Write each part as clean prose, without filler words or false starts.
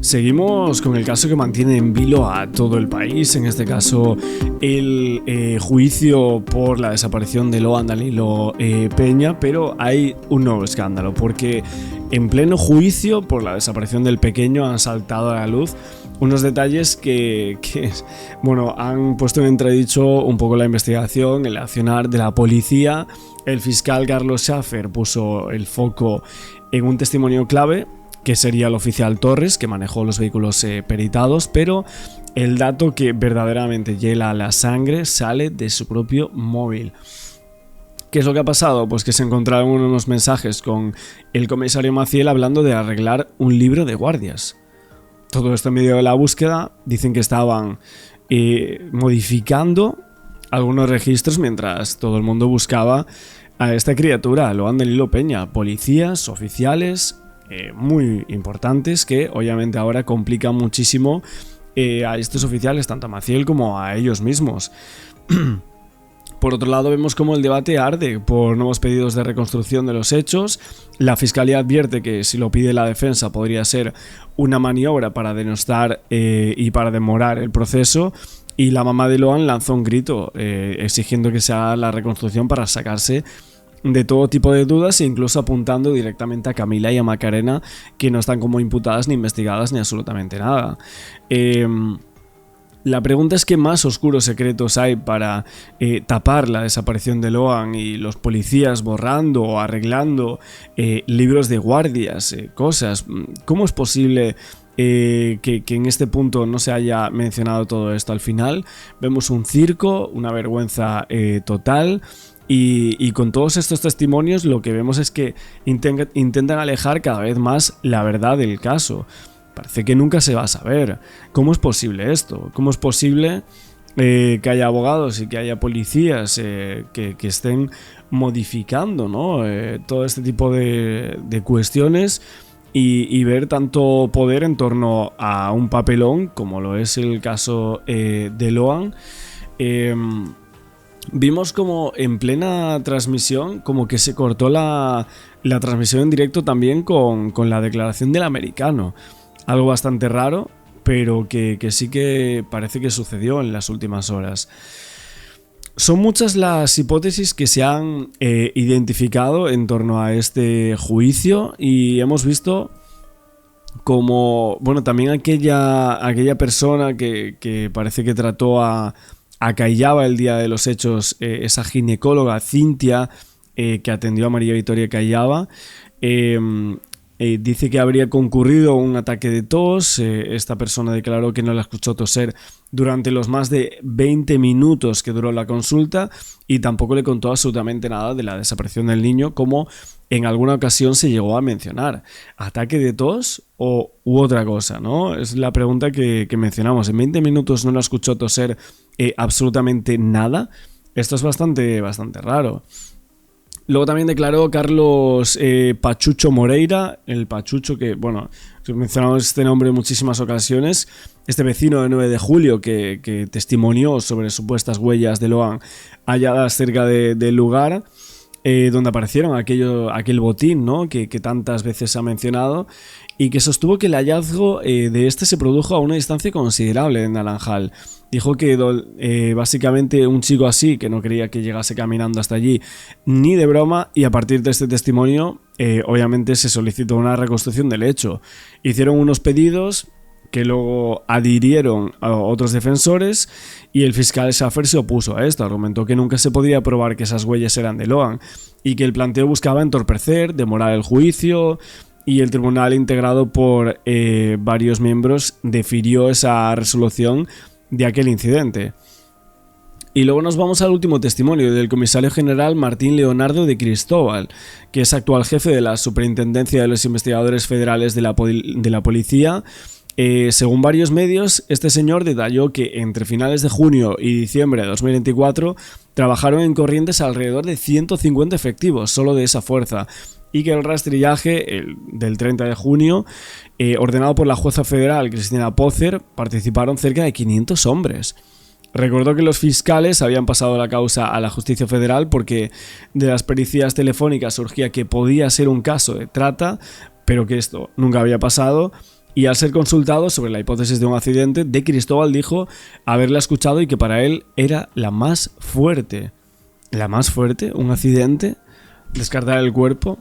Seguimos con el caso que mantiene en vilo a todo el país, en este caso el juicio por la desaparición de Loan Danilo Peña, pero hay un nuevo escándalo porque en pleno juicio por la desaparición del pequeño han saltado a la luz unos detalles que han puesto en entredicho un poco la investigación, el accionar de la policía. El fiscal Carlos Schaffer puso el foco en un testimonio clave, que sería el oficial Torres, que manejó los vehículos peritados, pero el dato que verdaderamente hiela la sangre sale de su propio móvil. ¿Qué es lo que ha pasado? Pues que se encontraron unos mensajes con el comisario Maciel hablando de arreglar un libro de guardias. Todo esto en medio de la búsqueda. Dicen que estaban modificando algunos registros mientras todo el mundo buscaba a esta criatura, a Loan Danilo Peña. Policías, oficiales muy importantes que obviamente ahora complican muchísimo a estos oficiales, tanto a Maciel como a ellos mismos. Por otro lado, vemos cómo el debate arde por nuevos pedidos de reconstrucción de los hechos. La fiscalía advierte que si lo pide la defensa podría ser una maniobra para denostar y para demorar el proceso. Y la mamá de Loan lanzó un grito exigiendo que se haga la reconstrucción para sacarse de todo tipo de dudas e incluso apuntando directamente a Camila y a Macarena, que no están como imputadas ni investigadas ni absolutamente nada. La pregunta es: ¿qué más oscuros secretos hay para tapar la desaparición de Loan y los policías borrando o arreglando libros de guardias, cosas? ¿Cómo es posible que en este punto no se haya mencionado todo esto? Al final vemos un circo, una vergüenza total. Y con todos estos testimonios lo que vemos es que intentan alejar cada vez más la verdad del caso. Parece que nunca se va a saber. ¿Cómo es posible esto? ¿Cómo es posible que haya abogados y que haya policías que estén modificando, ¿no? Todo este tipo de cuestiones y ver tanto poder en torno a un papelón como lo es el caso de Loan? Vimos como en plena transmisión como que se cortó la transmisión en directo también con la declaración del americano. Algo bastante raro, pero que sí que parece que sucedió en las últimas horas. Son muchas las hipótesis que se han identificado en torno a este juicio y hemos visto como, también aquella persona que parece que trató a Callaba el día de los hechos, esa ginecóloga Cintia que atendió a María Victoria Callaba, dice que habría concurrido un ataque de tos. Esta persona declaró que no la escuchó toser durante los más de 20 minutos que duró la consulta y tampoco le contó absolutamente nada de la desaparición del niño, como en alguna ocasión se llegó a mencionar. ¿Ataque de tos u otra cosa, no? Es la pregunta que mencionamos. En 20 minutos no la escuchó toser absolutamente nada. Esto es bastante raro. Luego también declaró Carlos Pachucho Moreira, el Pachucho que, mencionamos este nombre en muchísimas ocasiones, este vecino de 9 de julio que testimonió sobre supuestas huellas de Loan halladas cerca del lugar donde aparecieron aquel botín, ¿no? que tantas veces se ha mencionado, y que sostuvo que el hallazgo de este se produjo a una distancia considerable de Naranjal. Dijo que básicamente un chico así, que no creía que llegase caminando hasta allí ni de broma, y a partir de este testimonio obviamente se solicitó una reconstrucción del hecho. Hicieron unos pedidos que luego adhirieron a otros defensores y el fiscal Schaffer se opuso a esto. Argumentó que nunca se podía probar que esas huellas eran de Loan y que el planteo buscaba entorpecer, demorar el juicio, y el tribunal, integrado por varios miembros, defirió esa resolución de aquel incidente. Y luego nos vamos al último testimonio del comisario general Martín Leonardo de Cristóbal, que es actual jefe de la Superintendencia de los Investigadores Federales de la Policía. Según varios medios, este señor detalló que entre finales de junio y diciembre de 2024 trabajaron en Corrientes alrededor de 150 efectivos solo de esa fuerza, y que el rastrillaje del 30 de junio, ordenado por la jueza federal Cristina Pócer, participaron cerca de 500 hombres. Recordó que los fiscales habían pasado la causa a la justicia federal porque de las pericias telefónicas surgía que podía ser un caso de trata, pero que esto nunca había pasado, Y al ser consultado sobre la hipótesis de un accidente, de Cristóbal dijo haberla escuchado y que para él era la más fuerte. ¿La más fuerte? ¿Un accidente? ¿Descartar el cuerpo?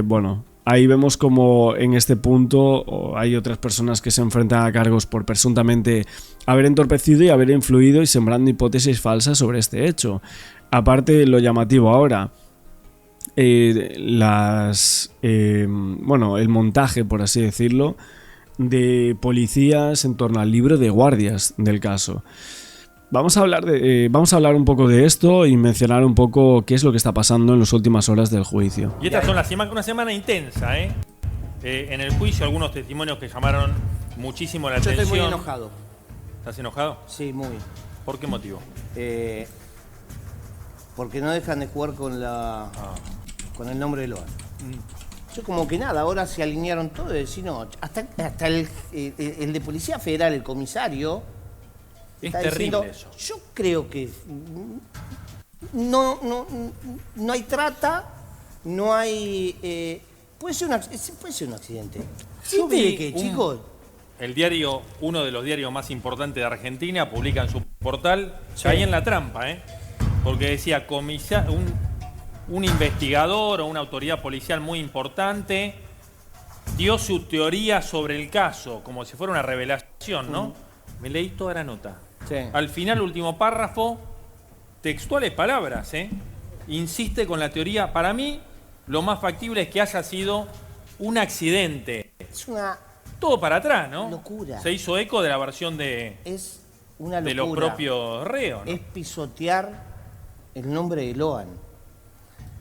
Bueno, ahí vemos como en este punto hay otras personas que se enfrentan a cargos por presuntamente haber entorpecido y haber influido y sembrando hipótesis falsas sobre este hecho. Aparte, lo llamativo ahora, el montaje, por así decirlo, de policías en torno al libro de guardias del caso. Vamos a hablar un poco de esto y mencionar un poco qué es lo que está pasando en las últimas horas del juicio. Y estas son una semana intensa, ¿eh? En el juicio, algunos testimonios que llamaron muchísimo la atención. Yo estoy muy enojado. ¿Estás enojado? Sí, muy. ¿Por qué motivo? Porque no dejan de jugar con el nombre de Loan. Yo como que nada, ahora se alinearon todos y decir, no, hasta el de Policía Federal, el comisario, Es está terrible diciendo, eso. yo creo que no hay trata, no hay... puede ser un accidente. Yo vi ¿Qué, chicos? El diario, uno de los diarios más importantes de Argentina, publica en su portal, Sí. caí en la trampa, porque decía un investigador o una autoridad policial muy importante dio su teoría sobre el caso, como si fuera una revelación, ¿no? Me leí toda la nota. Sí. Al final, último párrafo, textuales palabras, insiste con la teoría. Para mí, lo más factible es que haya sido un accidente. Es una Todo para atrás, ¿no? locura. Se hizo eco de la versión de locura. los propios reos, ¿no? Es pisotear el nombre de Loan.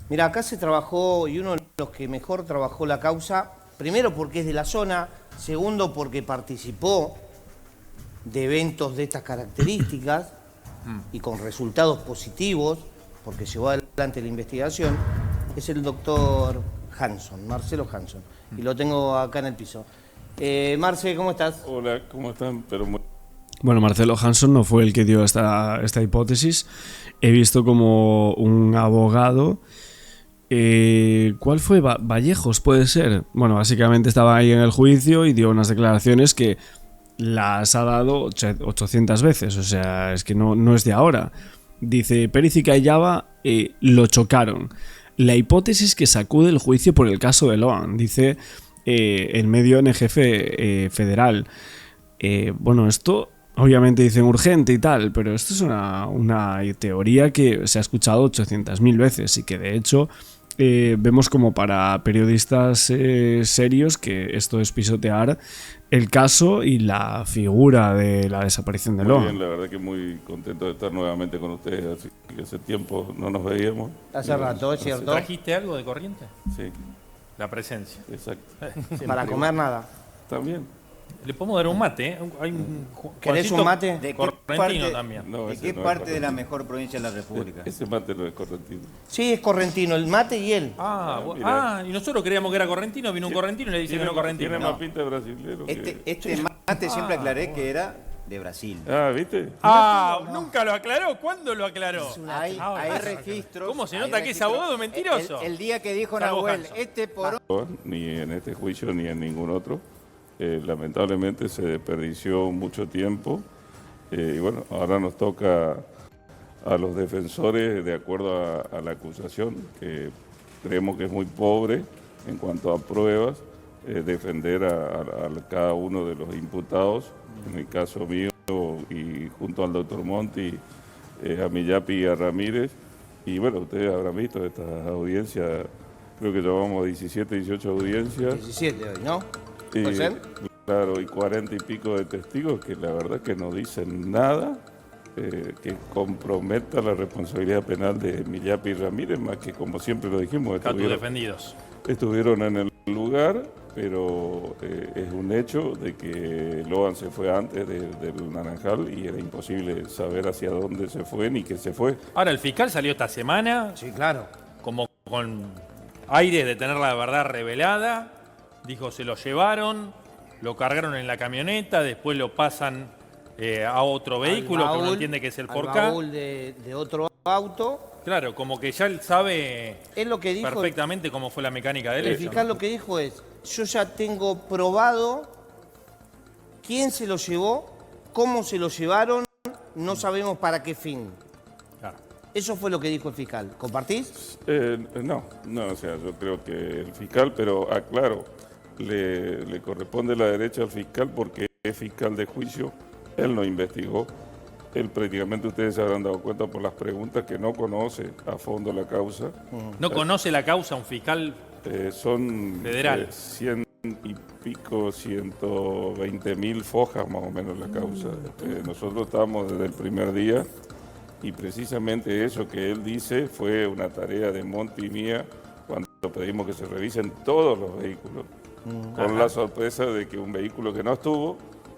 Mira, acá se trabajó, y uno de los que mejor trabajó la causa, primero porque es de la zona, segundo porque participó de eventos de estas características y con resultados positivos, porque llevó adelante la investigación, es el doctor Hanson, Marcelo Hanson, y lo tengo acá en el piso. Marce, ¿cómo estás? Hola, ¿cómo están? Bueno, Marcelo Hanson no fue el que dio esta hipótesis. He visto como un abogado... ¿Cuál fue? Vallejos, puede ser. Bueno, básicamente estaba ahí en el juicio y dio unas declaraciones que las ha dado 800 veces. O sea, es que no es de ahora. Dice, Pérez y Callava lo chocaron. La hipótesis que sacude el juicio por el caso de Loan, dice el medio en jefe federal. Bueno, esto... Obviamente dicen urgente y tal, pero esto es una teoría que se ha escuchado 800.000 veces y que de hecho vemos como para periodistas serios que esto es pisotear el caso y la figura de la desaparición de Loan. Muy bien, la verdad que muy contento de estar nuevamente con ustedes, así que hace tiempo no nos veíamos. Hace rato, ¿es cierto? ¿Trajiste algo de corriente? Sí, La presencia. exacto. Para comer nada. También. Le podemos dar un mate, Hay ¿Querés Juancito un mate? ¿De qué correntino parte, también. No, ¿de ese qué no es parte de la correntino. mejor provincia de la República? Ese mate no es correntino. Sí, es correntino, el mate y él. mirá. Y nosotros creíamos que era correntino, vino un correntino y le dice que no correntino. Tiene más pinta de brasilero. Este mate siempre aclaré que era de Brasil. ¿Viste? Nunca lo aclaró. ¿Cuándo lo aclaró? Hay registros. ¿Cómo se hay nota que es registros. abogado mentiroso? El día que dijo Salvo Nahuel, Hanson. Ni en este juicio ni en ningún otro. Lamentablemente se desperdició mucho tiempo y bueno, ahora nos toca a los defensores, de acuerdo a la acusación, que creemos que es muy pobre en cuanto a pruebas, defender a cada uno de los imputados, en el caso mío y junto al doctor Monti, a Millapi y a Ramírez. Y bueno, ustedes habrán visto estas audiencias, creo que llevamos 17, 18 audiencias. 17 hoy, ¿no? ¿Puede ser? Claro, y 40 y pico de testigos que la verdad que no dicen nada que comprometa la responsabilidad penal de Millapi y Ramírez, más que como siempre lo dijimos, Defendidos. estuvieron en el lugar, pero es un hecho de que Loan se fue antes del Naranjal y era imposible saber hacia dónde se fue ni qué se fue. Ahora, el fiscal salió esta semana Sí, claro. como con aires de tener la verdad revelada. Dijo, se lo llevaron, lo cargaron en la camioneta, después lo pasan a otro vehículo que uno entiende que es el al Porca. baúl de otro auto. Claro, como que ya él sabe Es lo que dijo perfectamente cómo fue la mecánica del el hecho. fiscal, ¿no? lo que dijo es, yo ya tengo probado quién se lo llevó, cómo se lo llevaron, no sabemos para qué fin. Claro. Eso fue lo que dijo el fiscal. ¿Compartís? No, o sea, yo creo que el fiscal, pero aclaro, le corresponde la derecha al fiscal porque es fiscal de juicio, él no investigó. Él prácticamente, ustedes se habrán dado cuenta por las preguntas, que no conoce a fondo la causa. ¿No conoce la causa un fiscal Son federal? 100 y pico, 120.000 fojas más o menos la causa. Nosotros estábamos desde el primer día y precisamente eso que él dice fue una tarea de Monti y mía cuando pedimos que se revisen todos los vehículos, con la sorpresa de que un vehículo que no estuvo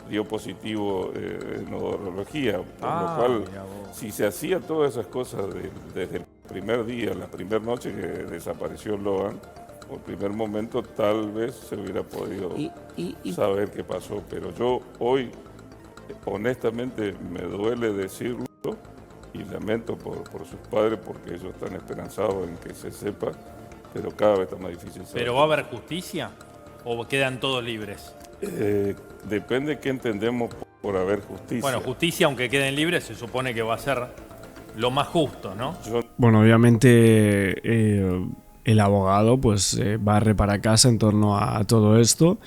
dio positivo en odorología, por lo cual si se hacía todas esas cosas desde el primer día, la primera noche que desapareció Loan, por primer momento tal vez se hubiera podido saber qué pasó, pero yo hoy honestamente me duele decirlo y lamento por sus padres porque ellos están esperanzados en que se sepa, pero cada vez está más difícil saber. ¿Pero va a haber justicia o quedan todos libres? Depende qué entendemos por haber justicia. Bueno, justicia, aunque queden libres, se supone que va a ser lo más justo, ¿no? Bueno, obviamente el abogado pues barre para casa en torno a todo esto.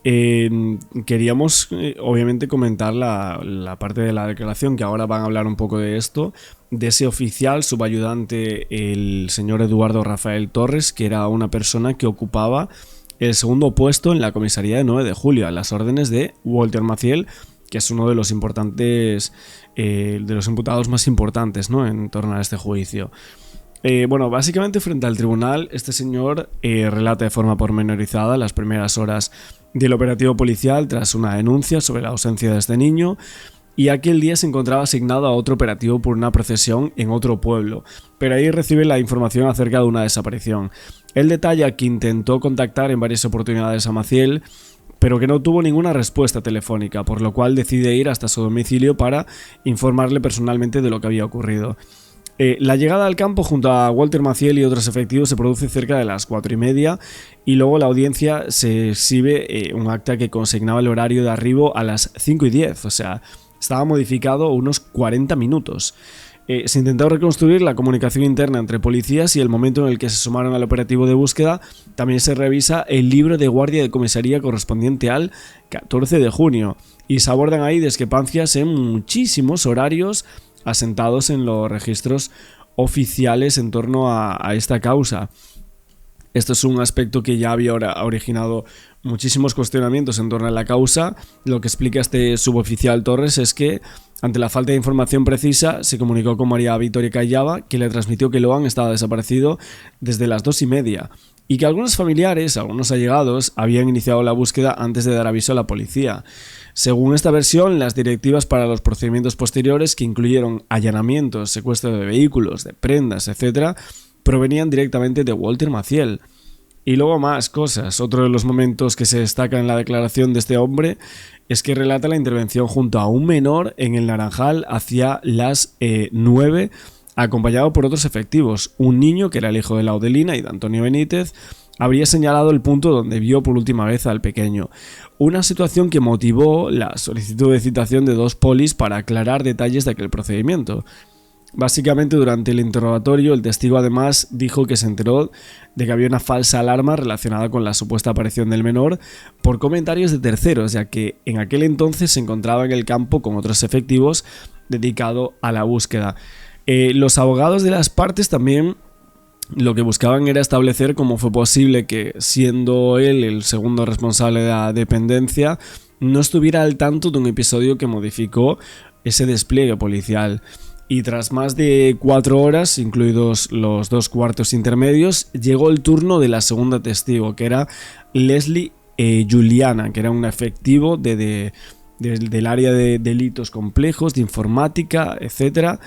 Queríamos obviamente comentar la parte de la declaración, que ahora van a hablar un poco de esto, de ese oficial subayudante, el señor Eduardo Rafael Torres, que era una persona que ocupaba el segundo puesto en la comisaría de 9 de julio, a las órdenes de Walter Maciel, que es uno de los importantes, de los imputados más importantes, ¿no?, en torno a este juicio. Bueno, básicamente frente al tribunal, este señor relata de forma pormenorizada las primeras horas del operativo policial tras una denuncia sobre la ausencia de este niño, y aquel día se encontraba asignado a otro operativo por una procesión en otro pueblo, pero ahí recibe la información acerca de una desaparición. Él detalla que intentó contactar en varias oportunidades a Maciel, pero que no tuvo ninguna respuesta telefónica, por lo cual decide ir hasta su domicilio para informarle personalmente de lo que había ocurrido. La llegada al campo junto a Walter Maciel y otros efectivos se produce cerca de las 4:30 y luego la audiencia se exhibe un acta que consignaba el horario de arribo a las 5:10, o sea, estaba modificado unos 40 minutos. Se intentó reconstruir la comunicación interna entre policías y el momento en el que se sumaron al operativo de búsqueda también se revisa el libro de guardia de comisaría correspondiente al 14 de junio y se abordan ahí discrepancias en muchísimos horarios asentados en los registros oficiales en torno a esta causa. Esto es un aspecto que ya había originado muchísimos cuestionamientos en torno a la causa. Lo que explica este suboficial Torres es que, ante la falta de información precisa, se comunicó con María Victoria Callaba, que le transmitió que Loan estaba desaparecido desde las 2:30 y que algunos familiares, algunos allegados, habían iniciado la búsqueda antes de dar aviso a la policía. Según esta versión, las directivas para los procedimientos posteriores, que incluyeron allanamientos, secuestro de vehículos, de prendas, etc., provenían directamente de Walter Maciel. Y luego más cosas. Otro de los momentos que se destaca en la declaración de este hombre es que relata la intervención junto a un menor en el Naranjal hacia las 9, acompañado por otros efectivos. Un niño, que era el hijo de Laudelina y de Antonio Benítez, habría señalado el punto donde vio por última vez al pequeño. Una situación que motivó la solicitud de citación de 2 polis para aclarar detalles de aquel procedimiento. Básicamente, durante el interrogatorio, el testigo además dijo que se enteró de que había una falsa alarma relacionada con la supuesta aparición del menor por comentarios de terceros, ya que en aquel entonces se encontraba en el campo con otros efectivos dedicados a la búsqueda. Los abogados de las partes también lo que buscaban era establecer cómo fue posible que, siendo él el segundo responsable de la dependencia, no estuviera al tanto de un episodio que modificó ese despliegue policial. Y tras más de 4 horas, incluidos los 2 cuartos intermedios, llegó el turno de la segunda testigo, que era Leslie Juliana, que era un efectivo del área de delitos complejos, de informática, etc.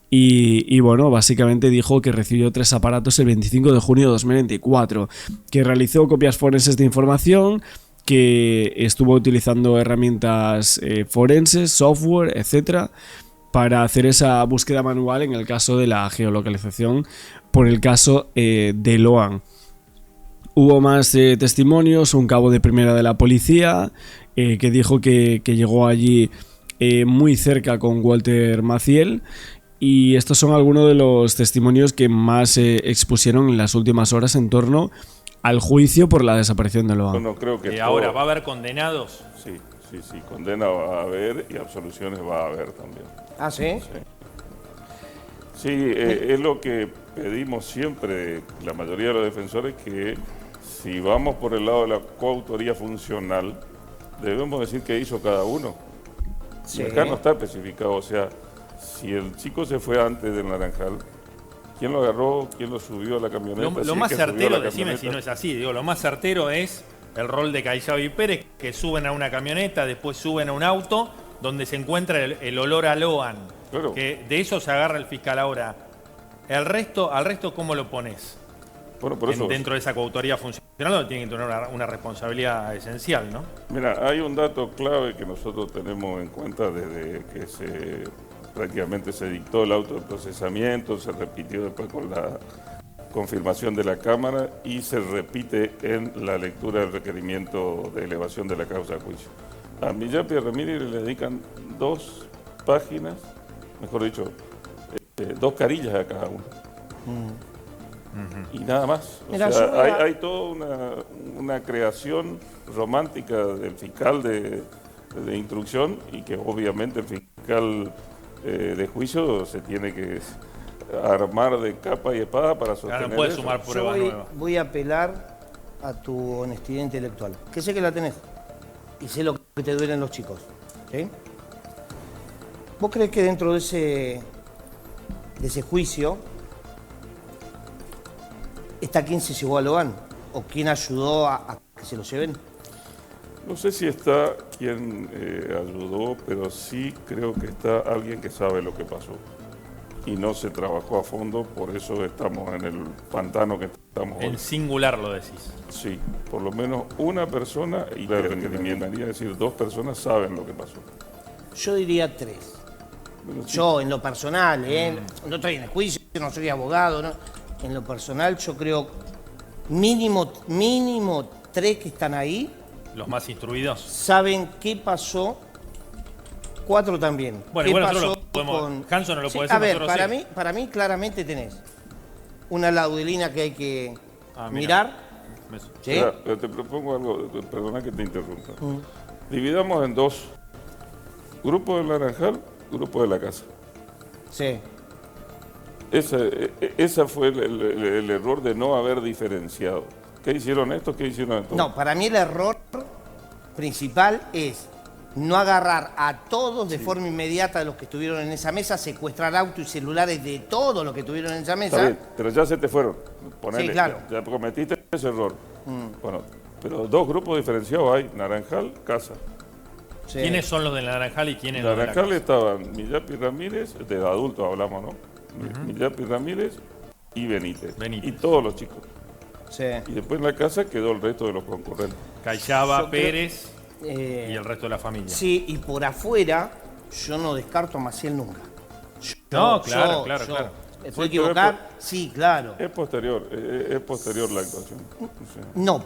Y bueno, básicamente dijo que recibió 3 aparatos el 25 de junio de 2024, que realizó copias forenses de información, que estuvo utilizando herramientas forenses, software, etc., para hacer esa búsqueda manual en el caso de la geolocalización por el caso de Loan. Hubo más testimonios, un cabo de primera de la policía que dijo que llegó allí muy cerca con Walter Maciel. Y estos son algunos de los testimonios que más expusieron en las últimas horas en torno al juicio por la desaparición de Loan. Bueno, creo que ahora, ¿va a haber condenados? Sí, condena va a haber y absoluciones va a haber también. ¿Ah, sí? Sí, es lo que pedimos siempre, la mayoría de los defensores, que si vamos por el lado de la coautoría funcional, debemos decir qué hizo cada uno. Sí. Acá no está especificado, o sea, si el chico se fue antes del Naranjal, ¿quién lo agarró? ¿Quién lo subió a la camioneta? Lo más certero, decime si no es así, digo, lo más certero es el rol de Caicedo y Pérez, que suben a una camioneta, después suben a un auto, donde se encuentra el olor a Loan. Claro. Que de eso se agarra el fiscal ahora. Al resto, ¿cómo lo pones? Bueno, por eso. Dentro de esa coautoría funcional tiene que tener una responsabilidad esencial, ¿no? Mira, hay un dato clave que nosotros tenemos en cuenta desde que prácticamente se dictó el auto de procesamiento, se repitió después con la confirmación de la Cámara y se repite en la lectura del requerimiento de elevación de la causa de juicio. A Millapi Ramírez le dedican 2 páginas, mejor dicho, 2 carillas a cada uno. Y nada más. Mira, O sea, hay toda una creación romántica del fiscal de instrucción y que obviamente el fiscal de juicio se tiene que armar de capa y espada para sostener. Claro, no puede eso. sumar Yo pruebas nuevas. voy a apelar a tu honestidad intelectual, que sé que la tenés y sé lo que te duelen los chicos. ¿Sí? ¿Vos crees que dentro de ese juicio está quién se llevó a Loan o quién ayudó a que se lo lleven? No sé si está quien ayudó, pero sí creo que está alguien que sabe lo que pasó. Y no se trabajó a fondo, por eso estamos en el pantano que estamos hoy. En singular lo decís. Sí, por lo menos una persona, y la recomendaría decir 2 personas saben lo que pasó. Yo diría 3. Bueno, sí. Yo, en lo personal, no estoy en el juicio, no soy abogado, ¿no? En lo personal, yo creo mínimo 3 que están ahí Los más instruidos. saben qué pasó. 4 también. Bueno, ¿Qué igual pasó nosotros lo podemos. Hanson no lo Sí, puede a decir. ver, nosotros sí. para mí claramente tenés una laudelina que hay que Mira. mirar. ¿Sí? Espera, pero te propongo algo, perdona que te interrumpa. Dividamos en 2. Grupo del Naranjal, grupo de la casa. Sí. Esa fue el error de no haber diferenciado. ¿Qué hicieron estos? ¿Qué hicieron estos? No, para mí el error principal es no agarrar a todos de forma inmediata de los que estuvieron en esa mesa, secuestrar autos y celulares de todos los que estuvieron en esa Está mesa. bien, pero ya se te fueron. Ponele, Sí, claro. Ya cometiste ese error. Bueno, pero 2 grupos diferenciados hay, Naranjal, casa. Sí. ¿Quiénes son los del Naranjal y quiénes En los de la Naranjal casa? estaban Millapi Ramírez, de adultos hablamos, ¿no? Millapi Ramírez y Benítez. Benítez. Y todos los chicos. Sí. Y después en la casa quedó el resto de los concurrentes. Cayaba, Yo creo- Pérez y el resto de la familia. Sí, y por afuera yo no descarto a Maciel nunca. No, claro. ¿Me Sí, puedo equivocar? Sí, claro. Es posterior la actuación. O sea, No.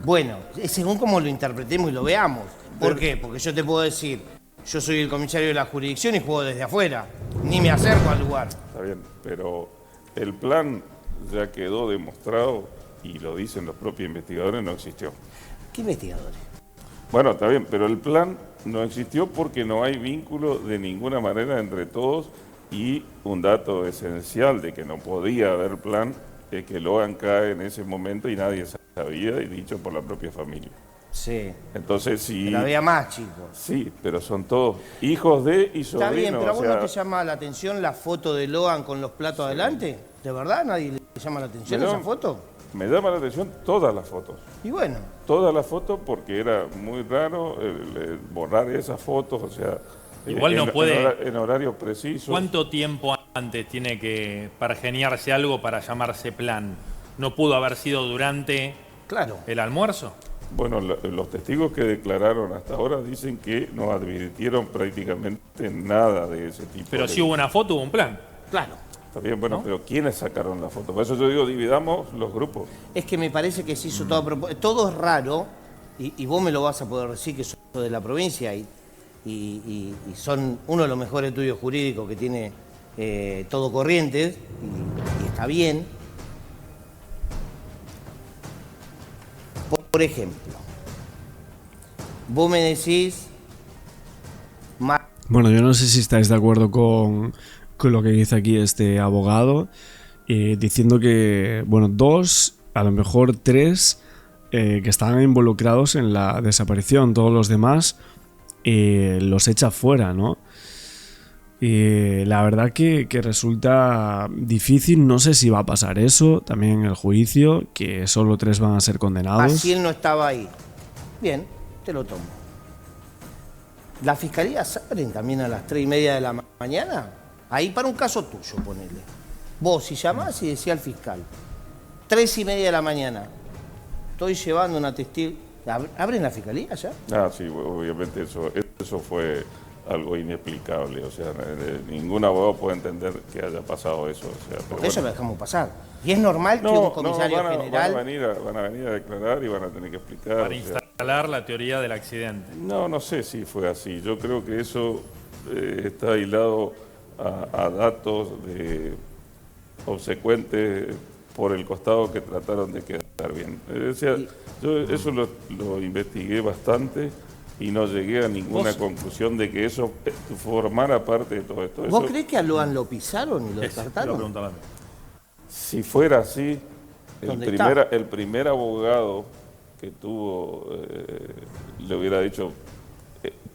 Bueno, es según como lo interpretemos y lo veamos. ¿Por qué? Porque yo te puedo decir, yo soy el comisario de la jurisdicción y juego desde afuera. Ni me acerco al lugar. está bien, pero el plan ya quedó demostrado y lo dicen los propios investigadores, no existió. ¿Qué investigadores? Bueno, está bien, pero el plan no existió porque no hay vínculo de ninguna manera entre todos y un dato esencial de que no podía haber plan es que Loan cae en ese momento y nadie sabía, y dicho por la propia familia. Sí. Entonces sí, Pero había más, chicos. sí, pero son todos hijos de y sobrinos. Está bien, pero a o vos sea, no te llama la atención la foto de Loan con los platos adelante. ¿De verdad nadie le llama la atención Me esa llama- foto? Me llama la atención todas las fotos. Y bueno, Todas las fotos porque era muy raro borrar esas fotos, o sea, Igual no puede- en horario preciso. ¿Cuánto tiempo antes tiene que pergeniarse algo para llamarse plan? ¿No pudo haber sido durante claro. el almuerzo? Bueno, los testigos que declararon hasta ahora dicen que no advirtieron prácticamente nada de ese tipo. Pero de... si hubo una foto, hubo un plan. Claro. Está bien, bueno, ¿no? pero ¿quiénes sacaron la foto? Por eso yo digo, dividamos los grupos. Es que me parece que se hizo todo a propósito. Todo es raro y vos me lo vas a poder decir que sos de la provincia y son uno de los mejores estudios jurídicos que tiene todo Corrientes, y está bien. Por ejemplo, vos me decís... Bueno, yo no sé si estáis de acuerdo con lo que dice aquí este abogado, diciendo que, bueno, 2, a lo mejor 3, que estaban involucrados en la desaparición, todos los demás los echa fuera, ¿no? La verdad que resulta difícil, no sé si va a pasar eso también en el juicio, que solo 3 van a ser condenados. Maciel no estaba ahí. Bien, te lo tomo. ¿La fiscalía abren también a las 3:30 de la mañana? Ahí para un caso tuyo, ponele. Vos, si llamás y decís al fiscal, 3:30 de la mañana, estoy llevando una testigo. ¿Abren la fiscalía ya? Ah, sí, obviamente eso fue algo inexplicable. O sea, ningún abogado puede entender que haya pasado eso. O sea, Porque eso lo dejamos pasar. Y es normal que un comisario general... Van a venir a declarar y van a tener que explicar. Para instalar la teoría del accidente. No sé si fue así. Yo creo que eso está hilado a datos obsecuentes por el costado que trataron de quedar bien. O sea, yo eso lo investigué bastante y no llegué a ninguna conclusión de que eso formara parte de todo esto. ¿Vos creés que a Loan lo pisaron y lo descartaron? Si fuera así, ¿Dónde el primer abogado que tuvo le hubiera dicho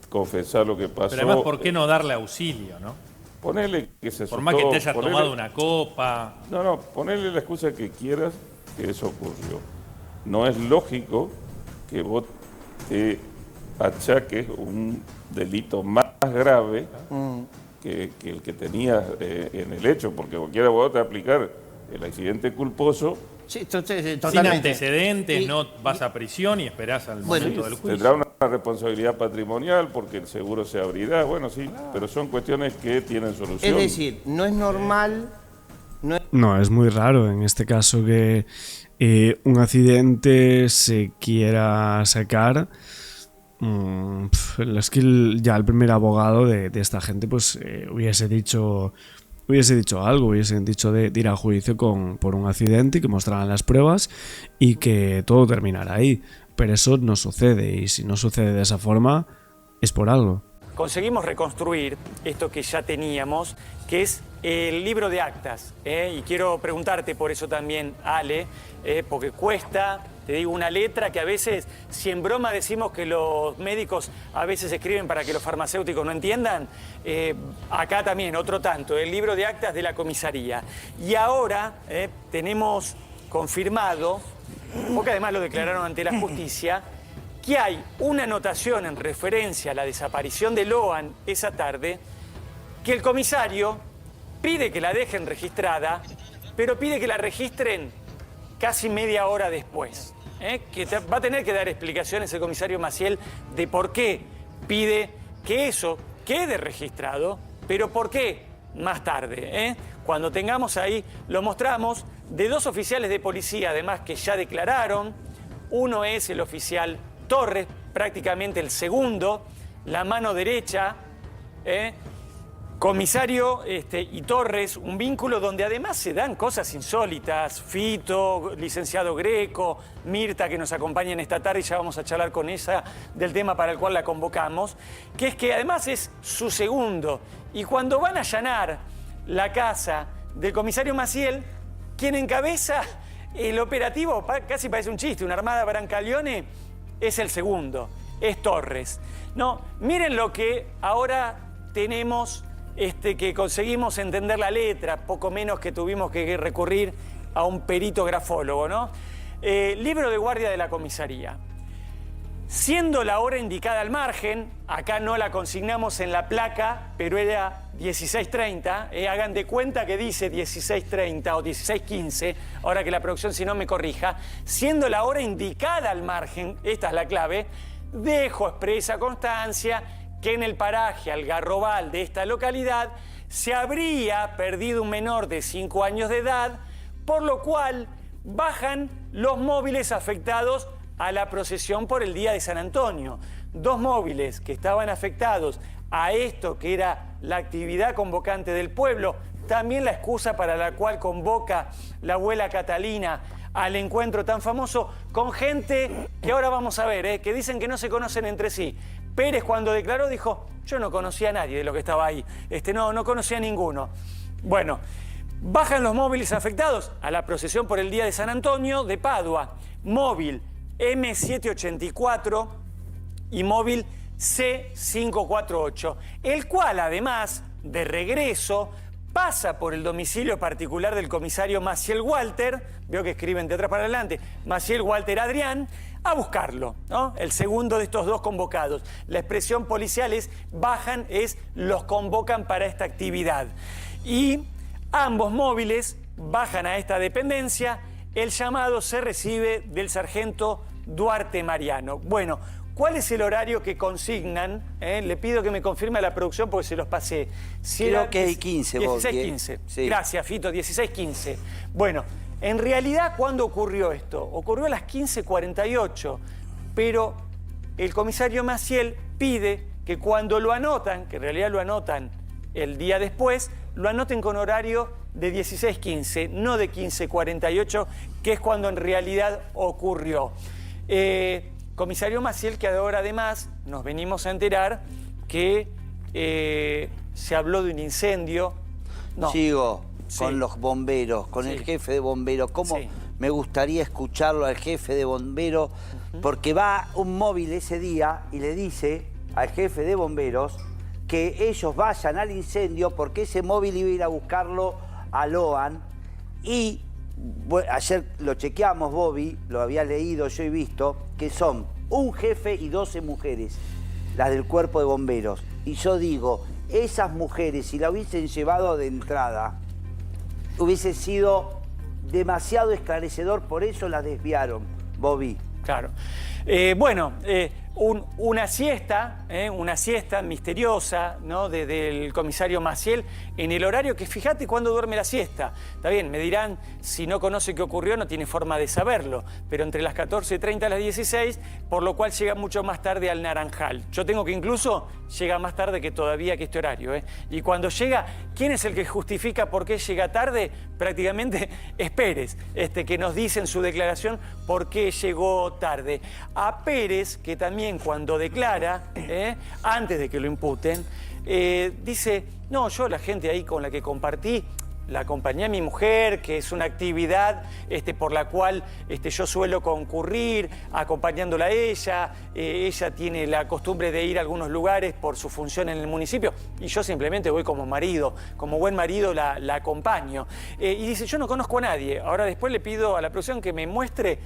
confesar lo que pasó. Pero además, ¿por qué no darle auxilio, no? Ponele que se Por más que te hayas tomado una copa. No, ponele la excusa que quieras que eso ocurrió. No es lógico que vos te achaques un delito más grave que el que tenías en el hecho, porque cualquier abogado te va a aplicar el accidente culposo. Sí, totalmente. Sin antecedentes, no vas a prisión y esperás al momento del juicio. Tendrá una responsabilidad patrimonial porque el seguro se abrirá. Bueno, sí, pero son cuestiones que tienen solución. Es decir, no es normal... No, es muy raro en este caso que un accidente se quiera sacar. Es que ya el primer abogado de esta gente pues hubiese dicho algo, hubiesen dicho de ir a juicio por un accidente y que mostraran las pruebas y que todo terminara ahí. Pero eso no sucede, y si no sucede de esa forma es por algo. Conseguimos reconstruir esto que ya teníamos, que es el libro de actas. Y quiero preguntarte por eso también, Ale, porque cuesta, te digo, una letra que a veces, si en broma decimos que los médicos a veces escriben para que los farmacéuticos no entiendan, acá también, otro tanto, el libro de actas de la comisaría. Y ahora tenemos confirmado, porque además lo declararon ante la justicia, que hay una anotación en referencia a la desaparición de Loan esa tarde, que el comisario pide que la dejen registrada, pero pide que la registren casi media hora después. Que va a tener que dar explicaciones el comisario Maciel de por qué pide que eso quede registrado, pero por qué más tarde. Cuando tengamos ahí, lo mostramos, de 2 oficiales de policía, además, que ya declararon. Uno es el oficial Torres, prácticamente el segundo, la mano derecha, comisario y Torres, un vínculo donde además se dan cosas insólitas. Fito, licenciado Greco, Mirta, que nos acompañan esta tarde, y ya vamos a charlar con ella del tema para el cual la convocamos, que es que además es su segundo. Y cuando van a allanar la casa del comisario Maciel, quien encabeza el operativo, casi parece un chiste, una armada Brancaleone, es el segundo, es Torres. No, miren lo que ahora tenemos, que conseguimos entender la letra, poco menos que tuvimos que recurrir a un perito grafólogo, ¿no? Libro de guardia de la comisaría. Siendo la hora indicada al margen, acá no la consignamos en la placa, pero era 16:30, hagan de cuenta que dice 16:30 o 16:15, ahora que la producción si no me corrija, siendo la hora indicada al margen, esta es la clave, dejo expresa constancia que en el paraje Algarrobal de esta localidad se habría perdido un menor de 5 años de edad, por lo cual bajan los móviles afectados a la procesión por el día de San Antonio. 2 móviles que estaban afectados a esto que era la actividad convocante del pueblo, también la excusa para la cual convoca la abuela Catalina al encuentro tan famoso con gente que ahora vamos a ver, que dicen que no se conocen entre sí. Pérez cuando declaró dijo, yo no conocía a nadie de lo que estaba ahí, no conocía a ninguno. Bueno, bajan los móviles afectados a la procesión por el día de San Antonio de Padua, móvil M784 y móvil C548, el cual además de regreso pasa por el domicilio particular del comisario Maciel Walter, veo que escriben de atrás para adelante, Maciel Walter Adrián, a buscarlo, ¿no? El segundo de estos 2 convocados. La expresión policial es bajan, es los convocan para esta actividad. Y ambos móviles bajan a esta dependencia, el llamado se recibe del sargento Duarte Mariano. Bueno, ¿cuál es el horario que consignan? Le pido que me confirme la producción porque se los pasé. Creo que hay 15, 16:15. Sí. Gracias, Fito, 16:15. Bueno, en realidad, ¿cuándo ocurrió esto? Ocurrió a las 15:48, pero el comisario Maciel pide que cuando lo anotan, que en realidad lo anotan el día después, lo anoten con horario de 16:15, no de 15:48, que es cuando en realidad ocurrió. Comisario Maciel, que ahora además nos venimos a enterar que se habló de un incendio. No. Sigo Sí. con los bomberos, con Sí. el jefe de bomberos. ¿Cómo Sí. me gustaría escucharlo al jefe de bomberos? Porque va un móvil ese día y le dice al jefe de bomberos que ellos vayan al incendio porque ese móvil iba a ir a buscarlo a Loan. Y ayer lo chequeamos, Bobby, lo había leído yo y visto, que son un jefe y 12 mujeres, las del cuerpo de bomberos. Y yo digo, esas mujeres, si la hubiesen llevado de entrada, hubiese sido demasiado esclarecedor, por eso la desviaron, Bobby. Claro. Una siesta misteriosa, ¿no? Del comisario Maciel en el horario que fíjate cuándo duerme la siesta. Está bien, me dirán, si no conoce qué ocurrió no tiene forma de saberlo, pero entre las 14:30 a las 16, por lo cual llega mucho más tarde al Naranjal. Yo tengo que incluso llega más tarde que todavía que este horario. Y cuando llega, ¿quién es el que justifica por qué llega tarde? Prácticamente es Pérez, que nos dice en su declaración por qué llegó tarde. A Pérez, que también cuando declara, antes de que lo imputen, dice, no, yo la gente ahí con la que compartí, la acompañé a mi mujer, que es una actividad por la cual yo suelo concurrir, acompañándola a ella. Ella tiene la costumbre de ir a algunos lugares por su función en el municipio y yo simplemente voy como marido, como buen marido la acompaño. Y dice, yo no conozco a nadie. Ahora después le pido a la producción que me muestre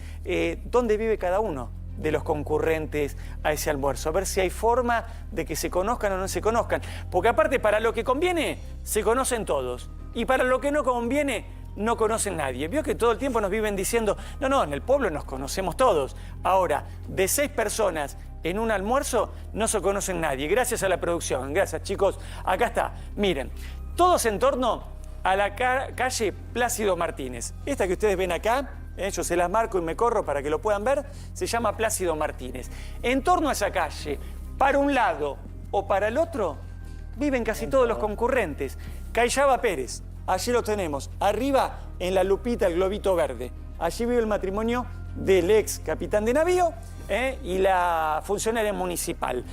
dónde vive cada uno de los concurrentes a ese almuerzo, a ver si hay forma de que se conozcan o no se conozcan. Porque aparte, para lo que conviene, se conocen todos. Y para lo que no conviene, no conocen nadie. Vio que todo el tiempo nos viven diciendo, no, en el pueblo nos conocemos todos. Ahora, de 6 personas en un almuerzo, no se conocen nadie. Gracias a la producción. Gracias, chicos. Acá está. Miren, todos en torno a la calle Plácido Martínez. Esta que ustedes ven acá, yo se las marco y me corro para que lo puedan ver, se llama Plácido Martínez. En torno a esa calle, para un lado o para el otro, viven casi todos los concurrentes. Cayaba Pérez, allí lo tenemos. Arriba, en la lupita, el globito verde. Allí vive el matrimonio del ex capitán de navío y la funcionaria municipal.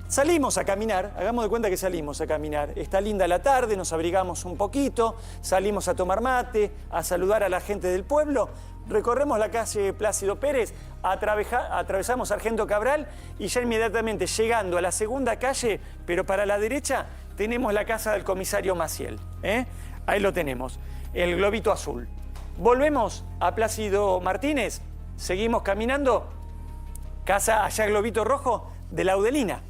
Salimos a caminar, hagamos de cuenta que salimos a caminar. Está linda la tarde, nos abrigamos un poquito, salimos a tomar mate, a saludar a la gente del pueblo. Recorremos la calle Plácido Pérez, atravesamos Sargento Cabral y ya inmediatamente llegando a la segunda calle, pero para la derecha, tenemos la casa del comisario Maciel. Ahí lo tenemos, el globito azul. Volvemos a Plácido Martínez, seguimos caminando, casa allá globito rojo de la Audelina.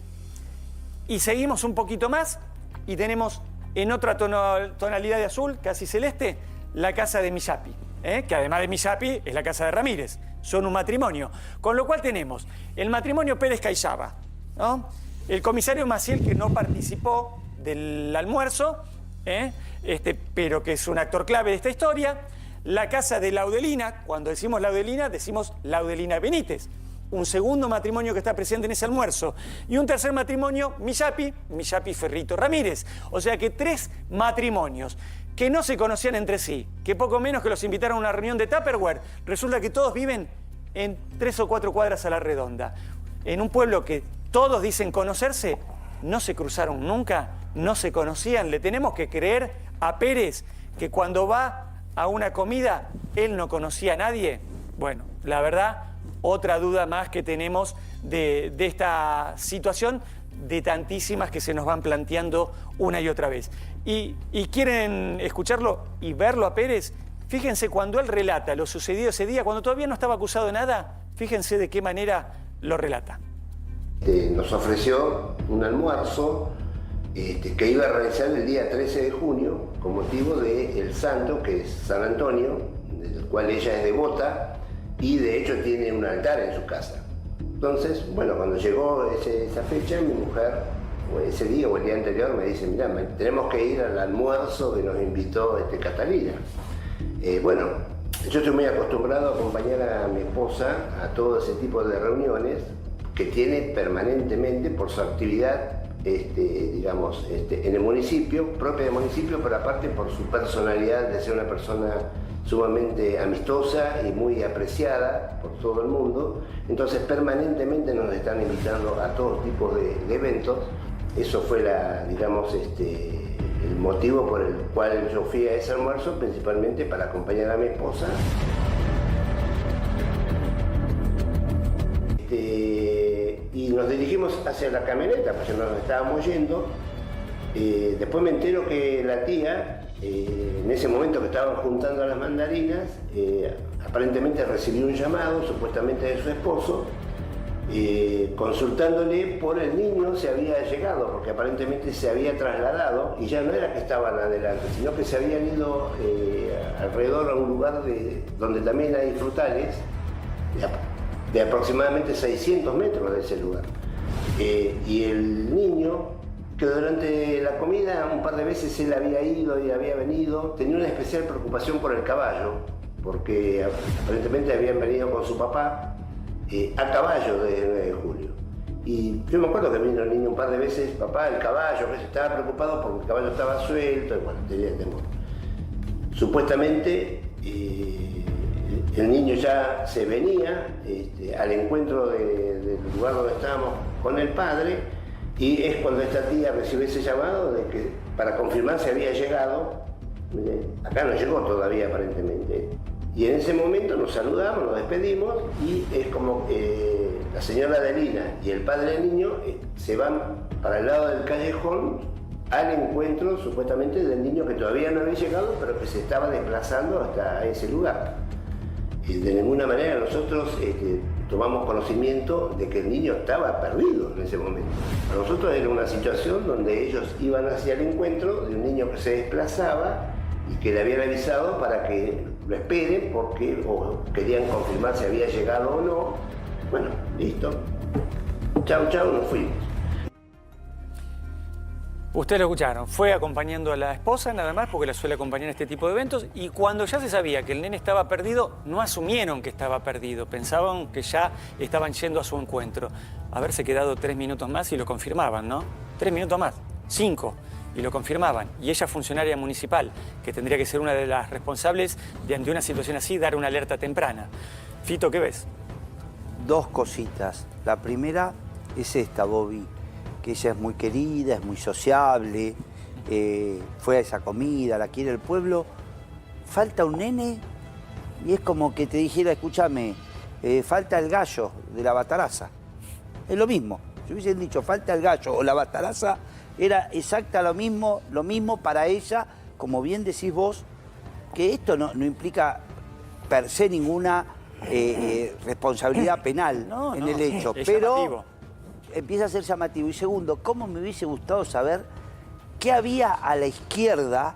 Y seguimos un poquito más y tenemos en otra tonalidad de azul, casi celeste, la casa de Millapi, que además de Millapi es la casa de Ramírez. Son un matrimonio. Con lo cual tenemos el matrimonio Pérez Cayaba, ¿no? El comisario Maciel, que no participó del almuerzo, pero que es un actor clave de esta historia. la casa de Laudelina. Cuando decimos Laudelina Benítez. Un segundo matrimonio que está presente en ese almuerzo. Y un tercer matrimonio, Millapi Ferrito Ramírez. O sea que 3 matrimonios que no se conocían entre sí, que poco menos que los invitaron a una reunión de Tupperware. Resulta que todos viven en 3 o 4 cuadras a la redonda. En un pueblo que todos dicen conocerse, no se cruzaron nunca, no se conocían. Le tenemos que creer a Pérez que cuando va a una comida, él no conocía a nadie. Bueno, la verdad, otra duda más que tenemos de esta situación, de tantísimas que se nos van planteando una y otra vez. Y quieren escucharlo y verlo a Pérez. Fíjense cuando él relata lo sucedido ese día, cuando todavía no estaba acusado de nada, fíjense de qué manera lo relata. Nos ofreció un almuerzo que iba a realizar el día 13 de junio con motivo del santo, que es San Antonio, del cual ella es devota y de hecho tiene un altar en su casa. Entonces, bueno, cuando llegó esa fecha, mi mujer, o ese día o el día anterior, me dice, mirá, tenemos que ir al almuerzo que nos invitó Catalina. Bueno, yo estoy muy acostumbrado a acompañar a mi esposa a todo ese tipo de reuniones que tiene permanentemente por su actividad, digamos, en el municipio, propia del municipio, pero aparte por su personalidad de ser una persona sumamente amistosa y muy apreciada por todo el mundo. Entonces permanentemente nos están invitando a todos tipos de eventos. Eso fue digamos, el motivo por el cual yo fui a ese almuerzo, principalmente para acompañar a mi esposa. Y nos dirigimos hacia la camioneta, pues ya nos estábamos yendo. Después me entero que la tía, en ese momento que estaban juntando las mandarinas, aparentemente recibió un llamado, supuestamente de su esposo, consultándole por el niño se había llegado, porque aparentemente se había trasladado y ya no era que estaban adelante, sino que se habían ido alrededor a un lugar donde también hay frutales, de aproximadamente 600 metros de ese lugar. Y el niño, que durante la comida un par de veces él había ido y había venido, tenía una especial preocupación por el caballo, porque aparentemente habían venido con su papá a caballo de 9 de julio. Y yo me acuerdo que vino el niño un par de veces, papá, el caballo, que estaba preocupado porque el caballo estaba suelto, y bueno, tenía temor. Supuestamente el niño ya se venía al encuentro del lugar donde estábamos con el padre, y es cuando esta tía recibe ese llamado de que para confirmar si había llegado. Acá no llegó todavía aparentemente. Y en ese momento nos saludamos, nos despedimos, y es como la señora Adelina y el padre del niño se van para el lado del callejón al encuentro supuestamente del niño que todavía no había llegado, pero que se estaba desplazando hasta ese lugar. De ninguna manera nosotros tomamos conocimiento de que el niño estaba perdido en ese momento. Para nosotros era una situación donde ellos iban hacia el encuentro de un niño que se desplazaba y que le habían avisado para que lo esperen porque querían confirmar si había llegado o no. Bueno, listo. Chau, chau, nos fuimos. Ustedes lo escucharon, fue acompañando a la esposa nada más porque la suele acompañar en este tipo de eventos, y cuando ya se sabía que el nene estaba perdido, no asumieron que estaba perdido, pensaban que ya estaban yendo a su encuentro. Haberse quedado 3 minutos más y lo confirmaban, ¿no? 3 minutos más, 5, y lo confirmaban. Y ella, funcionaria municipal, que tendría que ser una de las responsables de, ante una situación así, dar una alerta temprana. Fito, ¿qué ves? 2 cositas. La primera es esta, Bobby, que ella es muy querida, es muy sociable, fue a esa comida, la quiere el pueblo. Falta un nene y es como que te dijera, escúchame, falta el gallo de la bataraza. Es lo mismo. Si hubiesen dicho falta el gallo o la bataraza, era exacta lo mismo para ella, como bien decís vos, que esto no implica per se ninguna responsabilidad penal en el hecho, pero llamativo. Empieza a ser llamativo. Y segundo, ¿cómo me hubiese gustado saber qué había a la izquierda?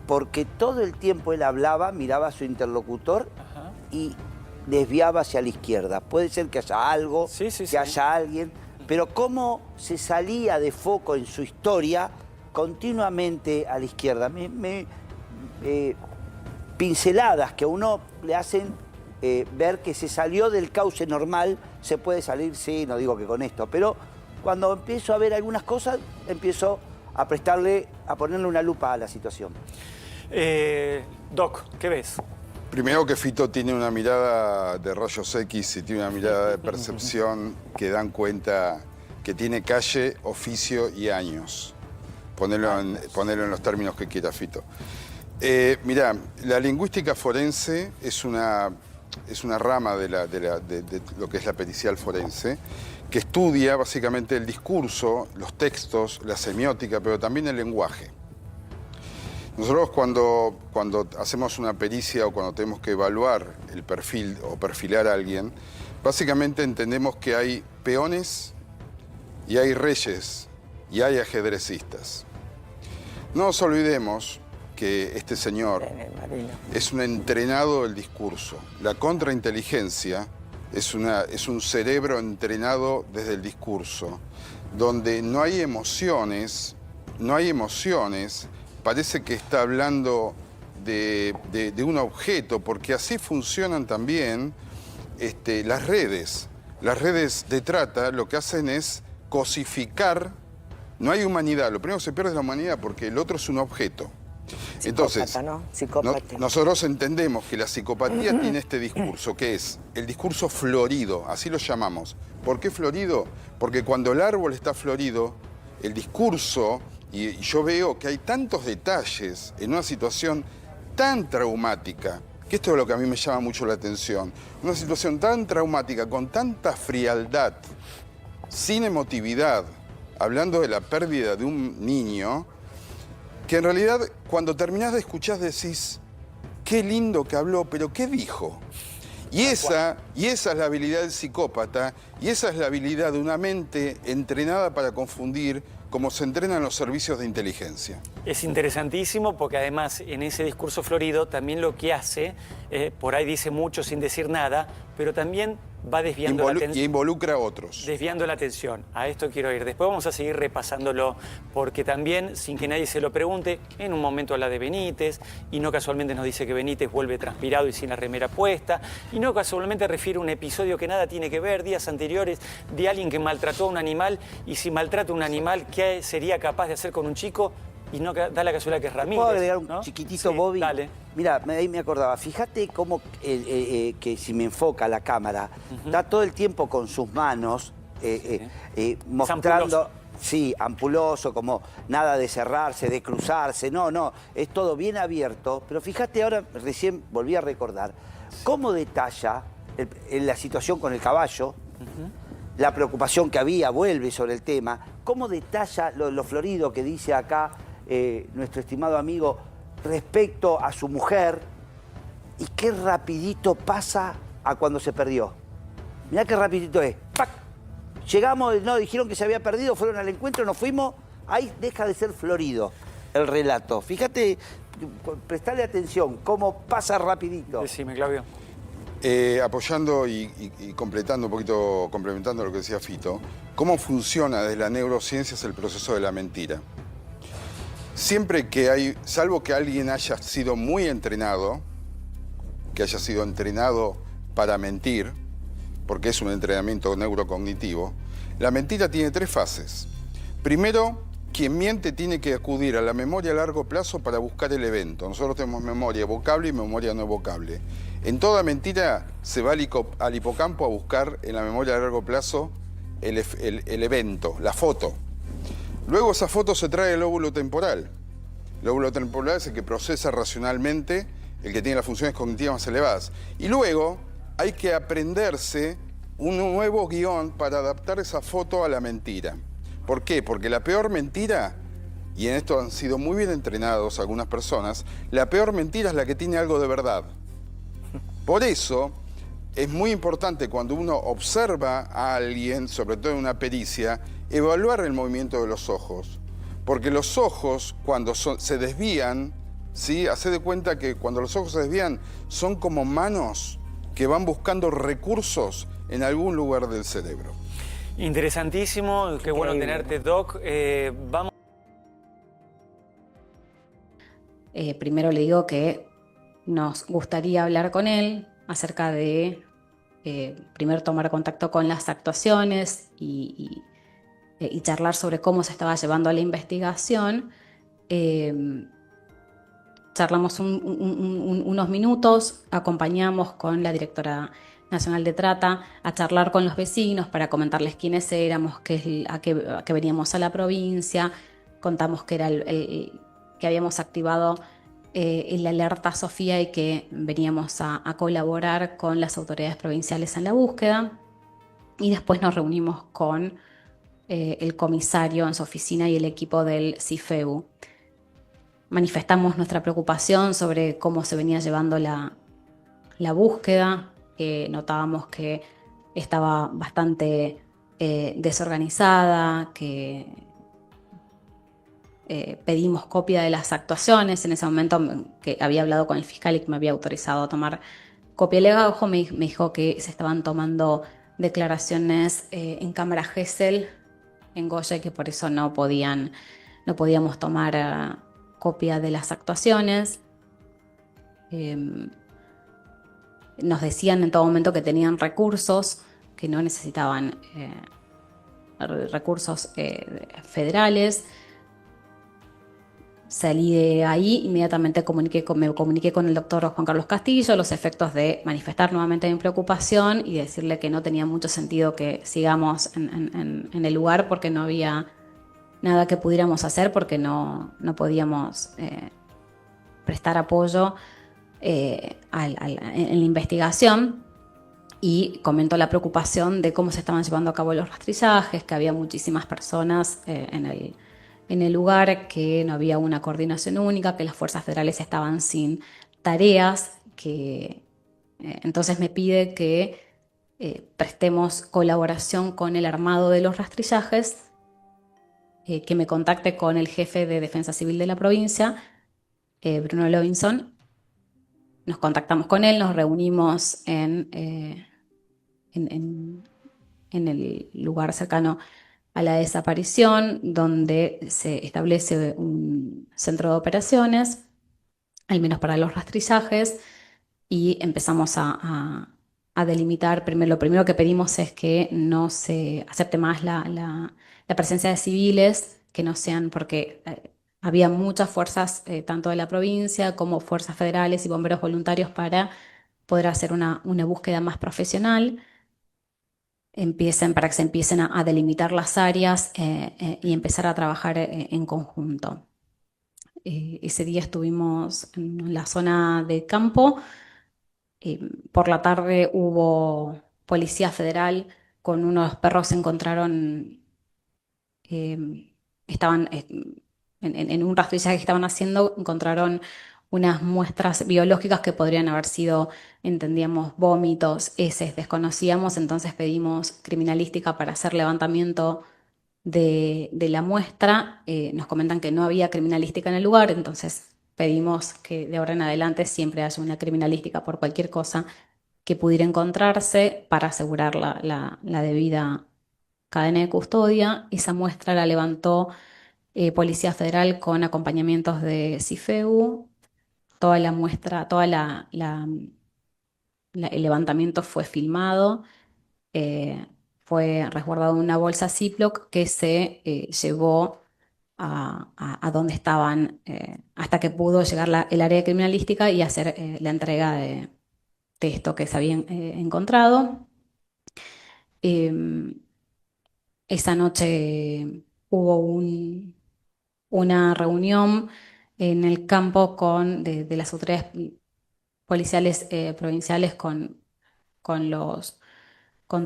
Porque todo el tiempo él hablaba, miraba a su interlocutor y desviaba hacia la izquierda. Puede ser que haya algo, que haya alguien, pero cómo se salía de foco en su historia continuamente a la izquierda. pinceladas que a uno le hacen ver que se salió del cauce normal. Se puede salir, sí, no digo que con esto, pero cuando empiezo a ver algunas cosas, empiezo a ponerle una lupa a la situación. Doc, ¿qué ves? Primero que Fito tiene una mirada de rayos X y tiene una mirada de percepción que dan cuenta que tiene calle, oficio y años. Ponerlo en los términos que quiera Fito. Mirá, la lingüística forense es una rama de lo que es la pericial forense, que estudia básicamente el discurso, los textos, la semiótica, pero también el lenguaje. Nosotros cuando hacemos una pericia o cuando tenemos que evaluar el perfil o perfilar a alguien, básicamente entendemos que hay peones y hay reyes y hay ajedrecistas. No nos olvidemos que este señor es un entrenado del discurso. La contrainteligencia es un cerebro entrenado desde el discurso, donde no hay emociones, parece que está hablando de un objeto, porque así funcionan también las redes. Las redes de trata lo que hacen es cosificar. No hay humanidad, lo primero que se pierde es la humanidad porque el otro es un objeto. Entonces, ¿no? Psicópata. Nosotros entendemos que la psicopatía tiene este discurso, que es el discurso florido, así lo llamamos. ¿Por qué florido? Porque cuando el árbol está florido, el discurso, y yo veo que hay tantos detalles en una situación tan traumática, que esto es lo que a mí me llama mucho la atención, una situación tan traumática, con tanta frialdad, sin emotividad, hablando de la pérdida de un niño, que en realidad cuando terminás de escuchar decís, qué lindo que habló, pero ¿qué dijo? Y esa es la habilidad del psicópata, y esa es la habilidad de una mente entrenada para confundir, como se entrenan los servicios de inteligencia. Es interesantísimo porque además en ese discurso florido también lo que hace, por ahí dice mucho sin decir nada, pero también va desviando la atención. Y involucra a otros. Desviando la atención. A esto quiero ir. Después vamos a seguir repasándolo porque también, sin que nadie se lo pregunte, en un momento habla de Benítez y no casualmente nos dice que Benítez vuelve transpirado y sin la remera puesta y no casualmente refiere a un episodio que nada tiene que ver, días anteriores, de alguien que maltrató a un animal y si maltrata a un animal, ¿qué sería capaz de hacer con un chico? Y no da la casualidad que es Ramírez. ¿Puedo agregar un ¿no? chiquitito, Sí, Bobby? Dale. Mira, ahí me acordaba. Fíjate cómo, que si me enfoca la cámara, está todo el tiempo con sus manos mostrando... Sí, ampuloso, como nada de cerrarse, de cruzarse. No, es todo bien abierto. Pero fíjate ahora, recién volví a recordar, cómo detalla la situación con el caballo, la preocupación que había, vuelve sobre el tema, cómo detalla lo florido que dice acá nuestro estimado amigo respecto a su mujer y qué rapidito pasa a cuando se perdió. Mirá qué rapidito es. ¡Pac! Llegamos, no, dijeron que se había perdido, fueron al encuentro, nos fuimos, ahí deja de ser florido el relato. Fíjate, prestale atención, cómo pasa rapidito. Decime, Claudio. Apoyando y completando un poquito, complementando lo que decía Fito, ¿cómo funciona desde la neurociencia el proceso de la mentira? Siempre que hay, salvo que alguien haya sido muy entrenado, que haya sido entrenado para mentir, porque es un entrenamiento neurocognitivo, la mentira tiene 3 fases. Primero, quien miente tiene que acudir a la memoria a largo plazo para buscar el evento. Nosotros tenemos memoria evocable y memoria no evocable. En toda mentira se va al hipocampo a buscar en la memoria a largo plazo el evento, la foto. Luego esa foto se trae al lóbulo temporal. El lóbulo temporal es el que procesa racionalmente, el que tiene las funciones cognitivas más elevadas. Y luego hay que aprenderse un nuevo guión para adaptar esa foto a la mentira. ¿Por qué? Porque la peor mentira, y en esto han sido muy bien entrenados algunas personas, la peor mentira es la que tiene algo de verdad. Por eso es muy importante cuando uno observa a alguien, sobre todo en una pericia, evaluar el movimiento de los ojos. Porque los ojos, cuando se desvían, ¿sí? Hacé de cuenta que cuando los ojos se desvían, son como manos que van buscando recursos en algún lugar del cerebro. Interesantísimo, qué bueno tenerte, Doc. Vamos. Primero le digo que nos gustaría hablar con él acerca de, primero tomar contacto con las actuaciones y charlar sobre cómo se estaba llevando la investigación. Charlamos unos minutos, acompañamos con la directora nacional de Trata a charlar con los vecinos para comentarles quiénes éramos, a qué veníamos a la provincia. Contamos que que habíamos activado el alerta Sofía y que veníamos a colaborar con las autoridades provinciales en la búsqueda. Y después nos reunimos con el comisario en su oficina y el equipo del CIFEU. Manifestamos nuestra preocupación sobre cómo se venía llevando la búsqueda. Notábamos que estaba bastante desorganizada, que pedimos copia de las actuaciones. En ese momento que había hablado con el fiscal y que me había autorizado a tomar copia legal, me dijo que se estaban tomando declaraciones en cámara Gesell en Goya y que por eso no podíamos tomar copia de las actuaciones. Nos decían en todo momento que tenían recursos, que no necesitaban recursos federales. Salí de ahí, inmediatamente me comuniqué con el doctor Juan Carlos Castillo, los efectos de manifestar nuevamente mi preocupación y decirle que no tenía mucho sentido que sigamos en el lugar porque no había nada que pudiéramos hacer, porque no podíamos prestar apoyo en la investigación. Y comentó la preocupación de cómo se estaban llevando a cabo los rastrillajes, que había muchísimas personas en el lugar, que no había una coordinación única, que las fuerzas federales estaban sin tareas, entonces me pide que prestemos colaboración con el armado de los rastrillajes, que me contacte con el jefe de Defensa Civil de la provincia, Bruno Levinson. Nos contactamos con él, nos reunimos en el lugar cercano a la desaparición, donde se establece un centro de operaciones, al menos para los rastrillajes, y empezamos a delimitar. Lo primero que pedimos es que no se acepte más la presencia de civiles, que no sean, porque había muchas fuerzas, tanto de la provincia como fuerzas federales y bomberos voluntarios, para poder hacer una búsqueda más profesional. Para que se empiecen a delimitar las áreas y empezar a trabajar en conjunto. Ese día estuvimos en la zona de campo. Por la tarde hubo policía federal con unos perros. Se encontraron, estaban en un rastrillaje que estaban haciendo, encontraron unas muestras biológicas que podrían haber sido, entendíamos, vómitos, heces, desconocíamos. Entonces pedimos criminalística para hacer levantamiento de la muestra. Nos comentan que no había criminalística en el lugar, entonces pedimos que de ahora en adelante siempre haya una criminalística por cualquier cosa que pudiera encontrarse, para asegurar la debida cadena de custodia. Esa muestra la levantó Policía Federal con acompañamientos de CIFEU. Toda la muestra, el levantamiento fue filmado, fue resguardado en una bolsa Ziploc que se llevó a donde estaban, hasta que pudo llegar el área de criminalística y hacer la entrega de esto que se había encontrado. Esa noche hubo una reunión en el campo de las autoridades policiales provinciales con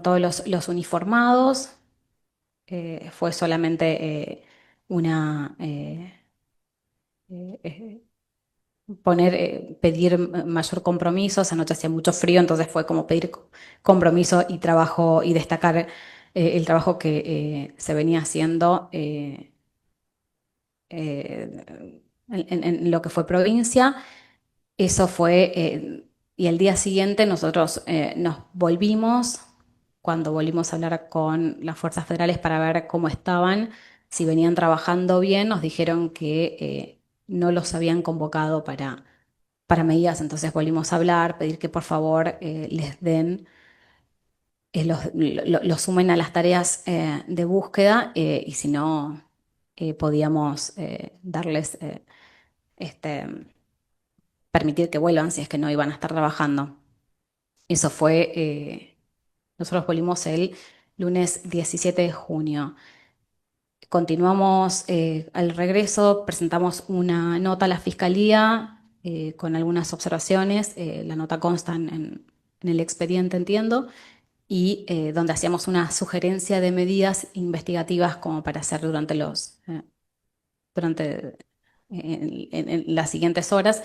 todos los uniformados. Fue solamente pedir mayor compromiso. Esa noche hacía mucho frío, entonces fue como pedir compromiso y trabajo, y destacar el trabajo que se venía haciendo en lo que fue provincia. Eso fue, y el día siguiente nosotros nos volvimos, cuando volvimos a hablar con las fuerzas federales para ver cómo estaban, si venían trabajando bien. Nos dijeron que no los habían convocado para para medidas. Entonces volvimos a hablar, pedir que por favor les den, los sumen a las tareas de búsqueda, y si no, podíamos darles, permitir que vuelvan si es que no iban a estar trabajando. Eso fue, nosotros volvimos el lunes 17 de junio. Continuamos al regreso, presentamos una nota a la Fiscalía con algunas observaciones. La nota consta en el expediente, entiendo, y donde hacíamos una sugerencia de medidas investigativas como para hacer durante en las siguientes horas,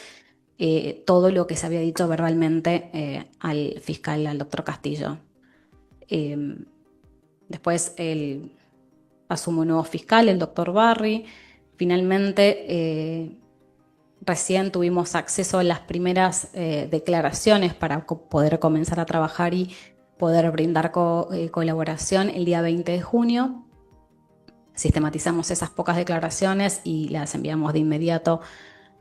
todo lo que se había dicho verbalmente al fiscal, al doctor Castillo. Después asume un nuevo fiscal, el doctor Barry. Finalmente, recién tuvimos acceso a las primeras declaraciones para poder comenzar a trabajar y poder brindar colaboración el día 20 de junio. Sistematizamos esas pocas declaraciones y las enviamos de inmediato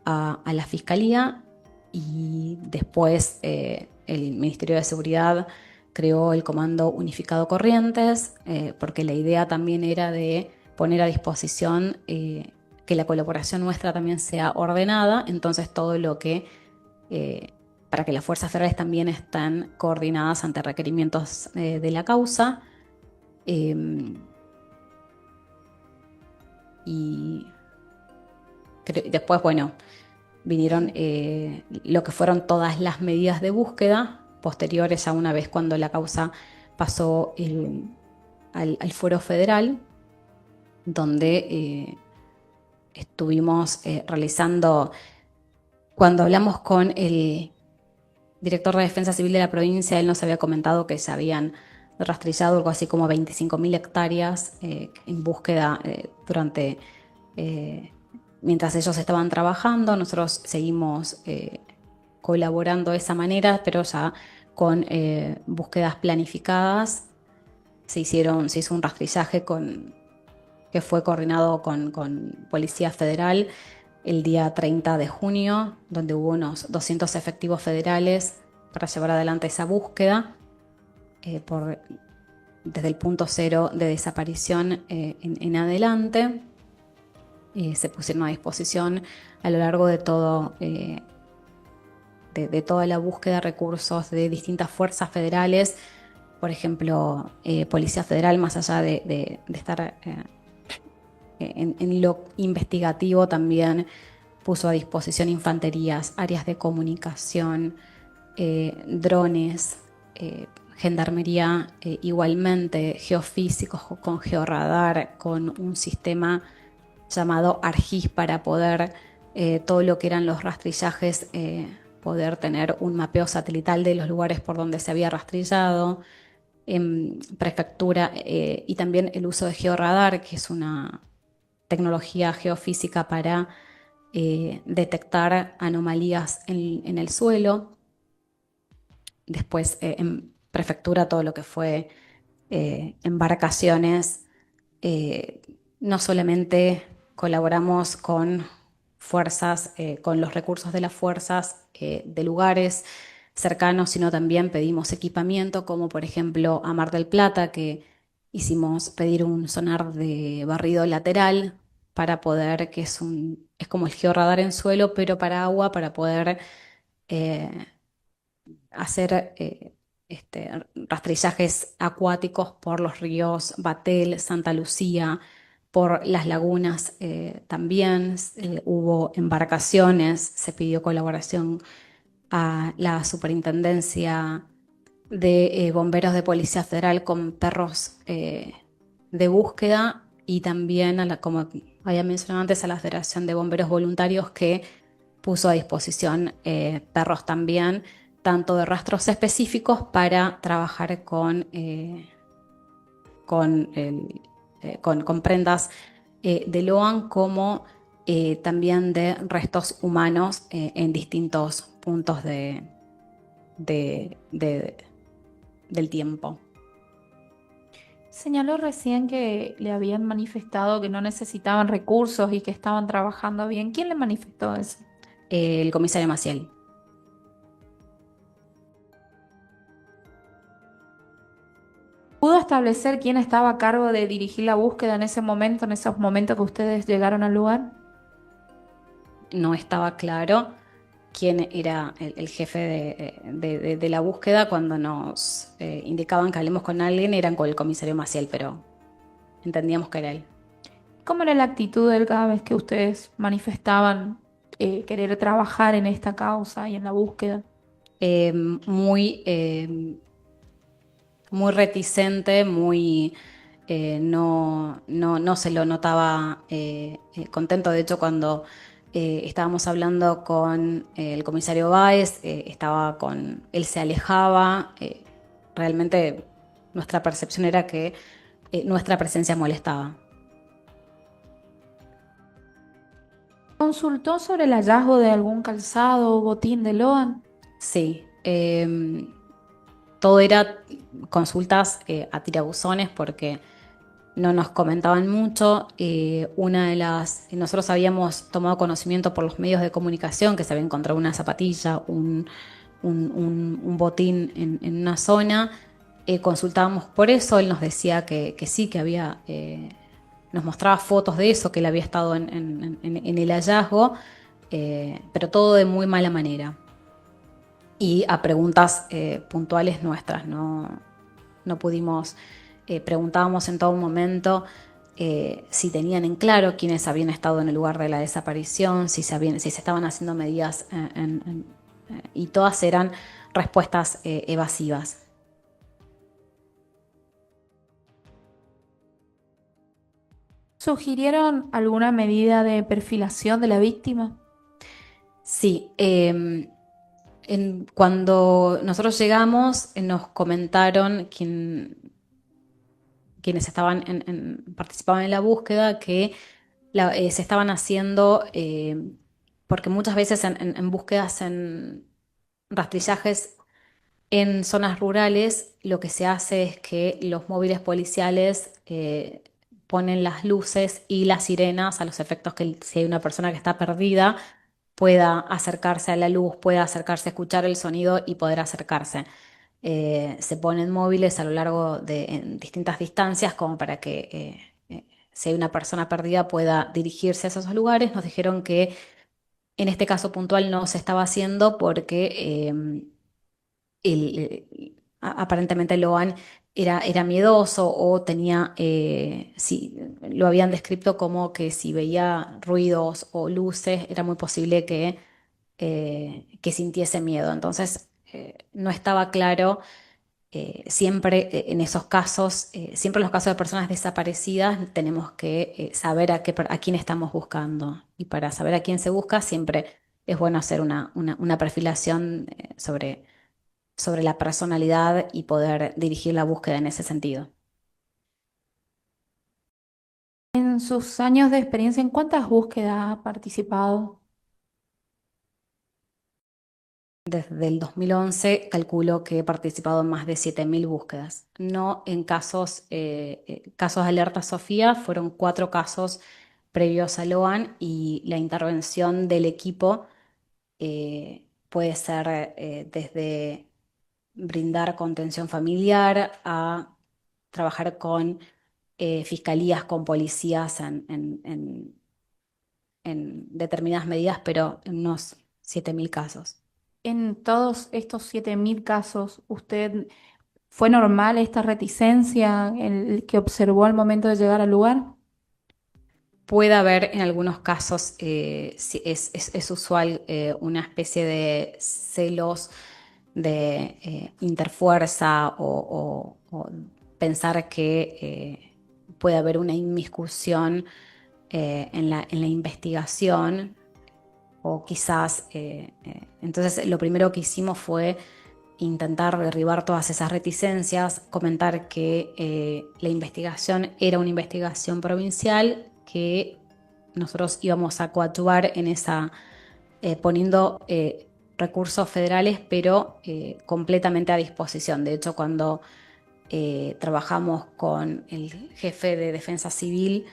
a la Fiscalía, y después el Ministerio de Seguridad creó el Comando Unificado Corrientes, porque la idea también era de poner a disposición que la colaboración nuestra también sea ordenada. Entonces todo lo que, para que las fuerzas federales también estén coordinadas ante requerimientos de la causa. Y después, bueno, vinieron lo que fueron todas las medidas de búsqueda posteriores a una vez cuando la causa pasó al fuero federal, donde estuvimos realizando, cuando hablamos con el director de Defensa Civil de la provincia, él nos había comentado que se habían rastrillado algo así como 25.000 hectáreas en búsqueda durante... mientras ellos estaban trabajando. Nosotros seguimos colaborando de esa manera, pero ya con búsquedas planificadas. Se hizo un rastrillaje que fue coordinado con Policía Federal el día 30 de junio, donde hubo unos 200 efectivos federales para llevar adelante esa búsqueda desde el punto cero de desaparición en adelante. Se pusieron a disposición a lo largo de todo de toda la búsqueda de recursos de distintas fuerzas federales. Por ejemplo, Policía Federal, más allá de estar en lo investigativo, también puso a disposición infanterías, áreas de comunicación, drones, gendarmería, igualmente geofísicos con georradar, con un sistema llamado ARGIS para poder, todo lo que eran los rastrillajes, poder tener un mapeo satelital de los lugares por donde se había rastrillado, prefectura, y también el uso de georradar, que es una tecnología geofísica para detectar anomalías en el suelo. Después en prefectura todo lo que fue embarcaciones. No solamente colaboramos con fuerzas, con los recursos de las fuerzas de lugares cercanos, sino también pedimos equipamiento, como por ejemplo a Mar del Plata, que hicimos pedir un sonar de barrido lateral para poder, que es como el georradar en suelo, pero para agua, para poder hacer rastrillajes acuáticos por los ríos Batel, Santa Lucía, por las lagunas. También hubo embarcaciones, se pidió colaboración a la Superintendencia de Bomberos de Policía Federal con perros de búsqueda, y también, como había mencionado antes, a la Federación de Bomberos Voluntarios, que puso a disposición perros también, tanto de rastros específicos para trabajar con prendas de Loan, como también de restos humanos en distintos puntos del tiempo. Señaló recién que le habían manifestado que no necesitaban recursos y que estaban trabajando bien. ¿Quién le manifestó eso? El comisario Maciel. ¿Pudo establecer quién estaba a cargo de dirigir la búsqueda en ese momento, en esos momentos que ustedes llegaron al lugar? No estaba claro quién era el jefe de la búsqueda. Cuando nos indicaban que hablemos con alguien, eran con el comisario Maciel, pero entendíamos que era él. ¿Cómo era la actitud de él cada vez que ustedes manifestaban querer trabajar en esta causa y en la búsqueda? Muy reticente, no se lo notaba contento. De hecho, cuando estábamos hablando con el comisario Báez, él se alejaba. Realmente nuestra percepción era que nuestra presencia molestaba. ¿Consultó sobre el hallazgo de algún calzado o botín de Loan? Sí. Todo era consultas a tirabuzones porque no nos comentaban mucho. Nosotros habíamos tomado conocimiento por los medios de comunicación que se había encontrado una zapatilla, un botín en una zona. Consultábamos por eso. Él nos decía que sí, que había, nos mostraba fotos de eso, que él había estado en el hallazgo, pero todo de muy mala manera. Y a preguntas puntuales nuestras, no pudimos, preguntábamos en todo momento si tenían en claro quiénes habían estado en el lugar de la desaparición, si se estaban haciendo medidas, y todas eran respuestas evasivas. ¿Sugirieron alguna medida de perfilación de la víctima? Sí. Cuando nosotros llegamos, nos comentaron quienes participaban en la búsqueda que se estaban haciendo, porque muchas veces en búsquedas, en rastrillajes en zonas rurales, lo que se hace es que los móviles policiales ponen las luces y las sirenas a los efectos que si hay una persona que está perdida, pueda acercarse a la luz, pueda acercarse a escuchar el sonido y poder acercarse. Se ponen móviles a lo largo en distintas distancias como para que si hay una persona perdida pueda dirigirse a esos lugares. Nos dijeron que en este caso puntual no se estaba haciendo porque aparentemente Loan era miedoso o tenía, lo habían descrito como que si veía ruidos o luces era muy posible que sintiese miedo. Entonces no estaba claro. Siempre en esos casos, siempre en los casos de personas desaparecidas, tenemos que saber a quién estamos buscando. Y para saber a quién se busca, siempre es bueno hacer una perfilación sobre la personalidad y poder dirigir la búsqueda en ese sentido. En sus años de experiencia, ¿en cuántas búsquedas ha participado? Desde el 2011 calculo que he participado en más de 7.000 búsquedas. No en casos de alerta Sofía, fueron 4 casos previos a Loan y la intervención del equipo puede ser desde brindar contención familiar a trabajar con fiscalías, con policías en determinadas medidas, pero en unos 7.000 casos. En todos estos 7.000 casos, ¿fue normal esta reticencia el que observó al momento de llegar al lugar? Puede haber en algunos casos, es usual una especie de celos de interfuerza o pensar que puede haber una inmiscusión en la investigación. O quizás, entonces lo primero que hicimos fue intentar derribar todas esas reticencias, comentar que la investigación era una investigación provincial, que nosotros íbamos a coadyuvar en esa, poniendo recursos federales, pero completamente a disposición. De hecho, cuando trabajamos con el jefe de Defensa Civil,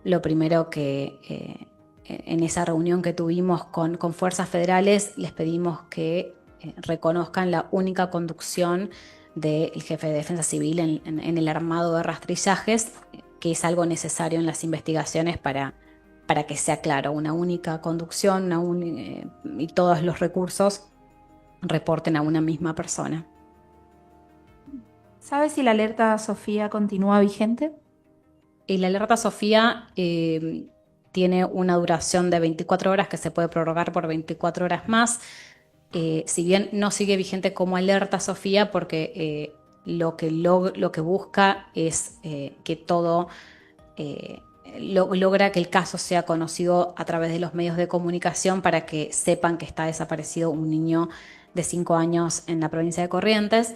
lo primero que en esa reunión que tuvimos con fuerzas federales, les pedimos que reconozcan la única conducción del jefe de Defensa Civil en el armado de rastrillajes, que es algo necesario en las investigaciones para que sea claro, una única conducción y todos los recursos reporten a una misma persona. ¿Sabes si la alerta Sofía continúa vigente? Y la alerta Sofía tiene una duración de 24 horas que se puede prorrogar por 24 horas más. Si bien no sigue vigente como alerta Sofía, porque lo que busca es que todo logra que el caso sea conocido a través de los medios de comunicación para que sepan que está desaparecido un niño de 5 años en la provincia de Corrientes.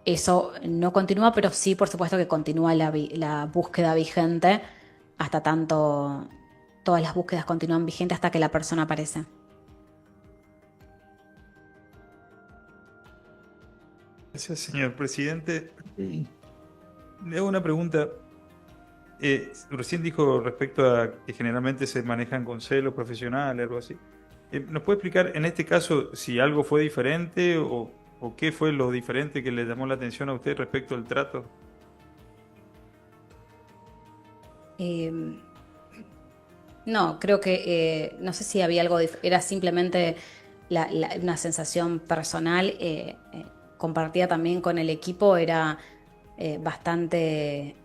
Eso no continúa, pero sí, por supuesto que continúa la búsqueda vigente hasta tanto. Todas las búsquedas continúan vigentes hasta que la persona aparece. Gracias, señor presidente. Le hago una pregunta. Recién dijo respecto a que generalmente se manejan con celos profesionales, algo así. ¿Nos puede explicar en este caso si algo fue diferente o qué fue lo diferente que le llamó la atención a usted respecto al trato? No, creo que no sé si había algo, era simplemente una sensación personal compartida también con el equipo, era bastante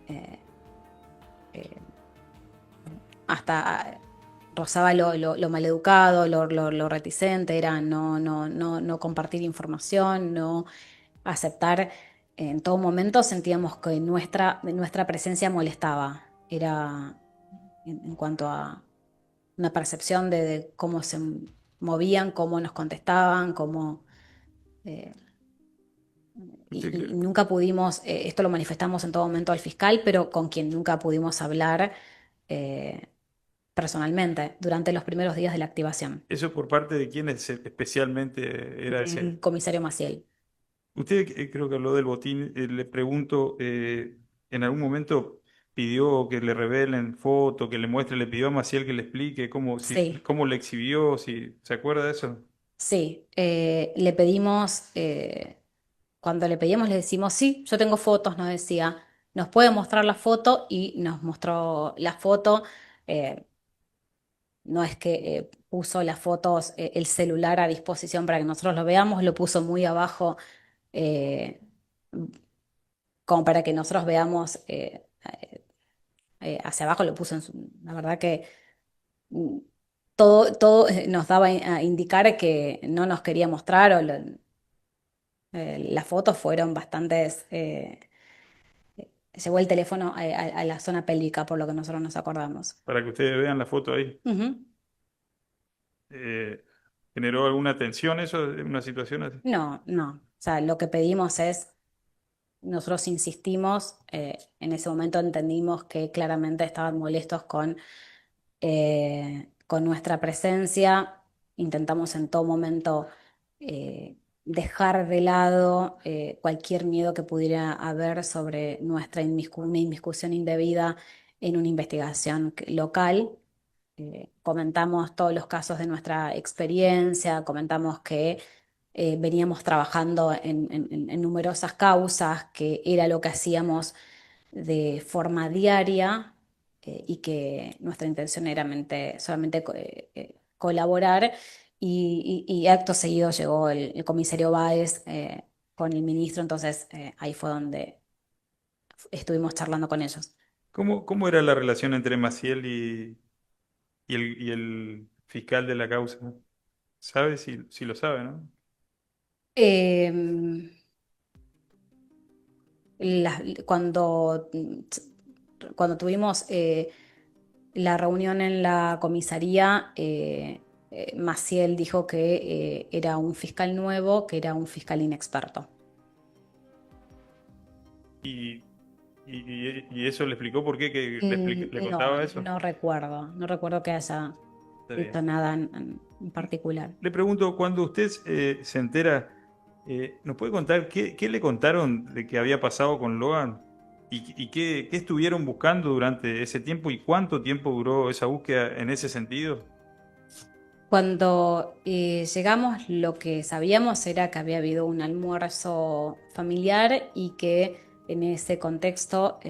hasta rozaba lo maleducado, lo reticente, era no compartir información, no aceptar. En todo momento sentíamos que nuestra presencia molestaba, era en cuanto a una percepción de cómo se movían, cómo nos contestaban, cómo... y nunca pudimos, esto lo manifestamos en todo momento al fiscal, pero con quien nunca pudimos hablar personalmente durante los primeros días de la activación. ¿Eso por parte de quién especialmente era ese? El comisario Maciel. Usted creo que habló del botín, le pregunto, ¿en algún momento pidió que le revelen fotos, que le muestre, le pidió a Maciel que le explique Sí. cómo le exhibió, si se acuerda de eso? Sí, le pedimos, cuando le pedimos le decimos, sí, yo tengo fotos, nos decía, nos puede mostrar la foto y nos mostró la foto. No es que puso las fotos, el celular a disposición para que nosotros lo veamos, lo puso muy abajo eh, como para que nosotros veamos hacia abajo, lo puso la verdad que mm, todo nos daba a indicar que no nos quería mostrar las fotos fueron bastantes. Llegó el teléfono a la zona pélvica, por lo que nosotros nos acordamos. Para que ustedes vean la foto ahí. Ujú. ¿Generó alguna tensión eso, una situación así? No. O sea, lo que pedimos es, nosotros insistimos, en ese momento entendimos que claramente estaban molestos con nuestra presencia. Intentamos en todo momento dejar de lado cualquier miedo que pudiera haber sobre nuestra una inmiscusión indebida en una investigación local. Comentamos todos los casos de nuestra experiencia, comentamos que veníamos trabajando en numerosas causas, que era lo que hacíamos de forma diaria y que nuestra intención era solamente colaborar. Y acto seguido llegó el comisario Báez con el ministro, entonces ahí fue donde estuvimos charlando con ellos. ¿Cómo era la relación entre Maciel y el fiscal de la causa? ¿Sabe si lo sabe, no? Em, cuando tuvimos la reunión en la comisaría, Maciel dijo que era un fiscal nuevo, que era un fiscal inexperto. ¿Y eso le explicó por qué? ¿Que le contaba eso? No recuerdo que haya visto nada en particular. Le pregunto, cuando usted se entera, ¿nos puede contar qué le contaron de que había pasado con Logan? ¿Y qué estuvieron buscando durante ese tiempo? ¿Y cuánto tiempo duró esa búsqueda en ese sentido? Cuando llegamos, lo que sabíamos era que había habido un almuerzo familiar y que en ese contexto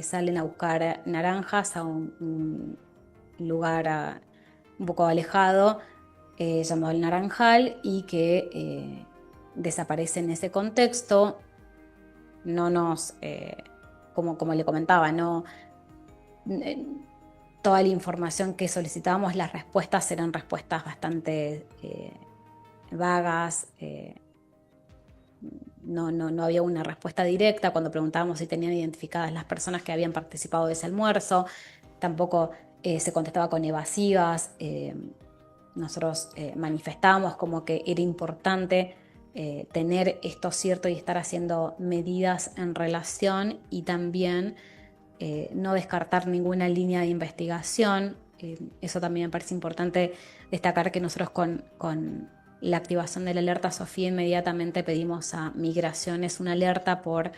salen a buscar naranjas a un lugar un poco alejado llamado el Naranjal y que desaparece en ese contexto. No nos, como le comentaba, no... toda la información que solicitábamos, las respuestas eran respuestas bastante vagas. No había una respuesta directa cuando preguntábamos si tenían identificadas las personas que habían participado de ese almuerzo. Tampoco se contestaba con evasivas. Nosotros manifestábamos como que era importante tener esto cierto y estar haciendo medidas en relación y también no descartar ninguna línea de investigación. Eso también me parece importante destacar que nosotros con la activación de la alerta Sofía inmediatamente pedimos a Migraciones una alerta por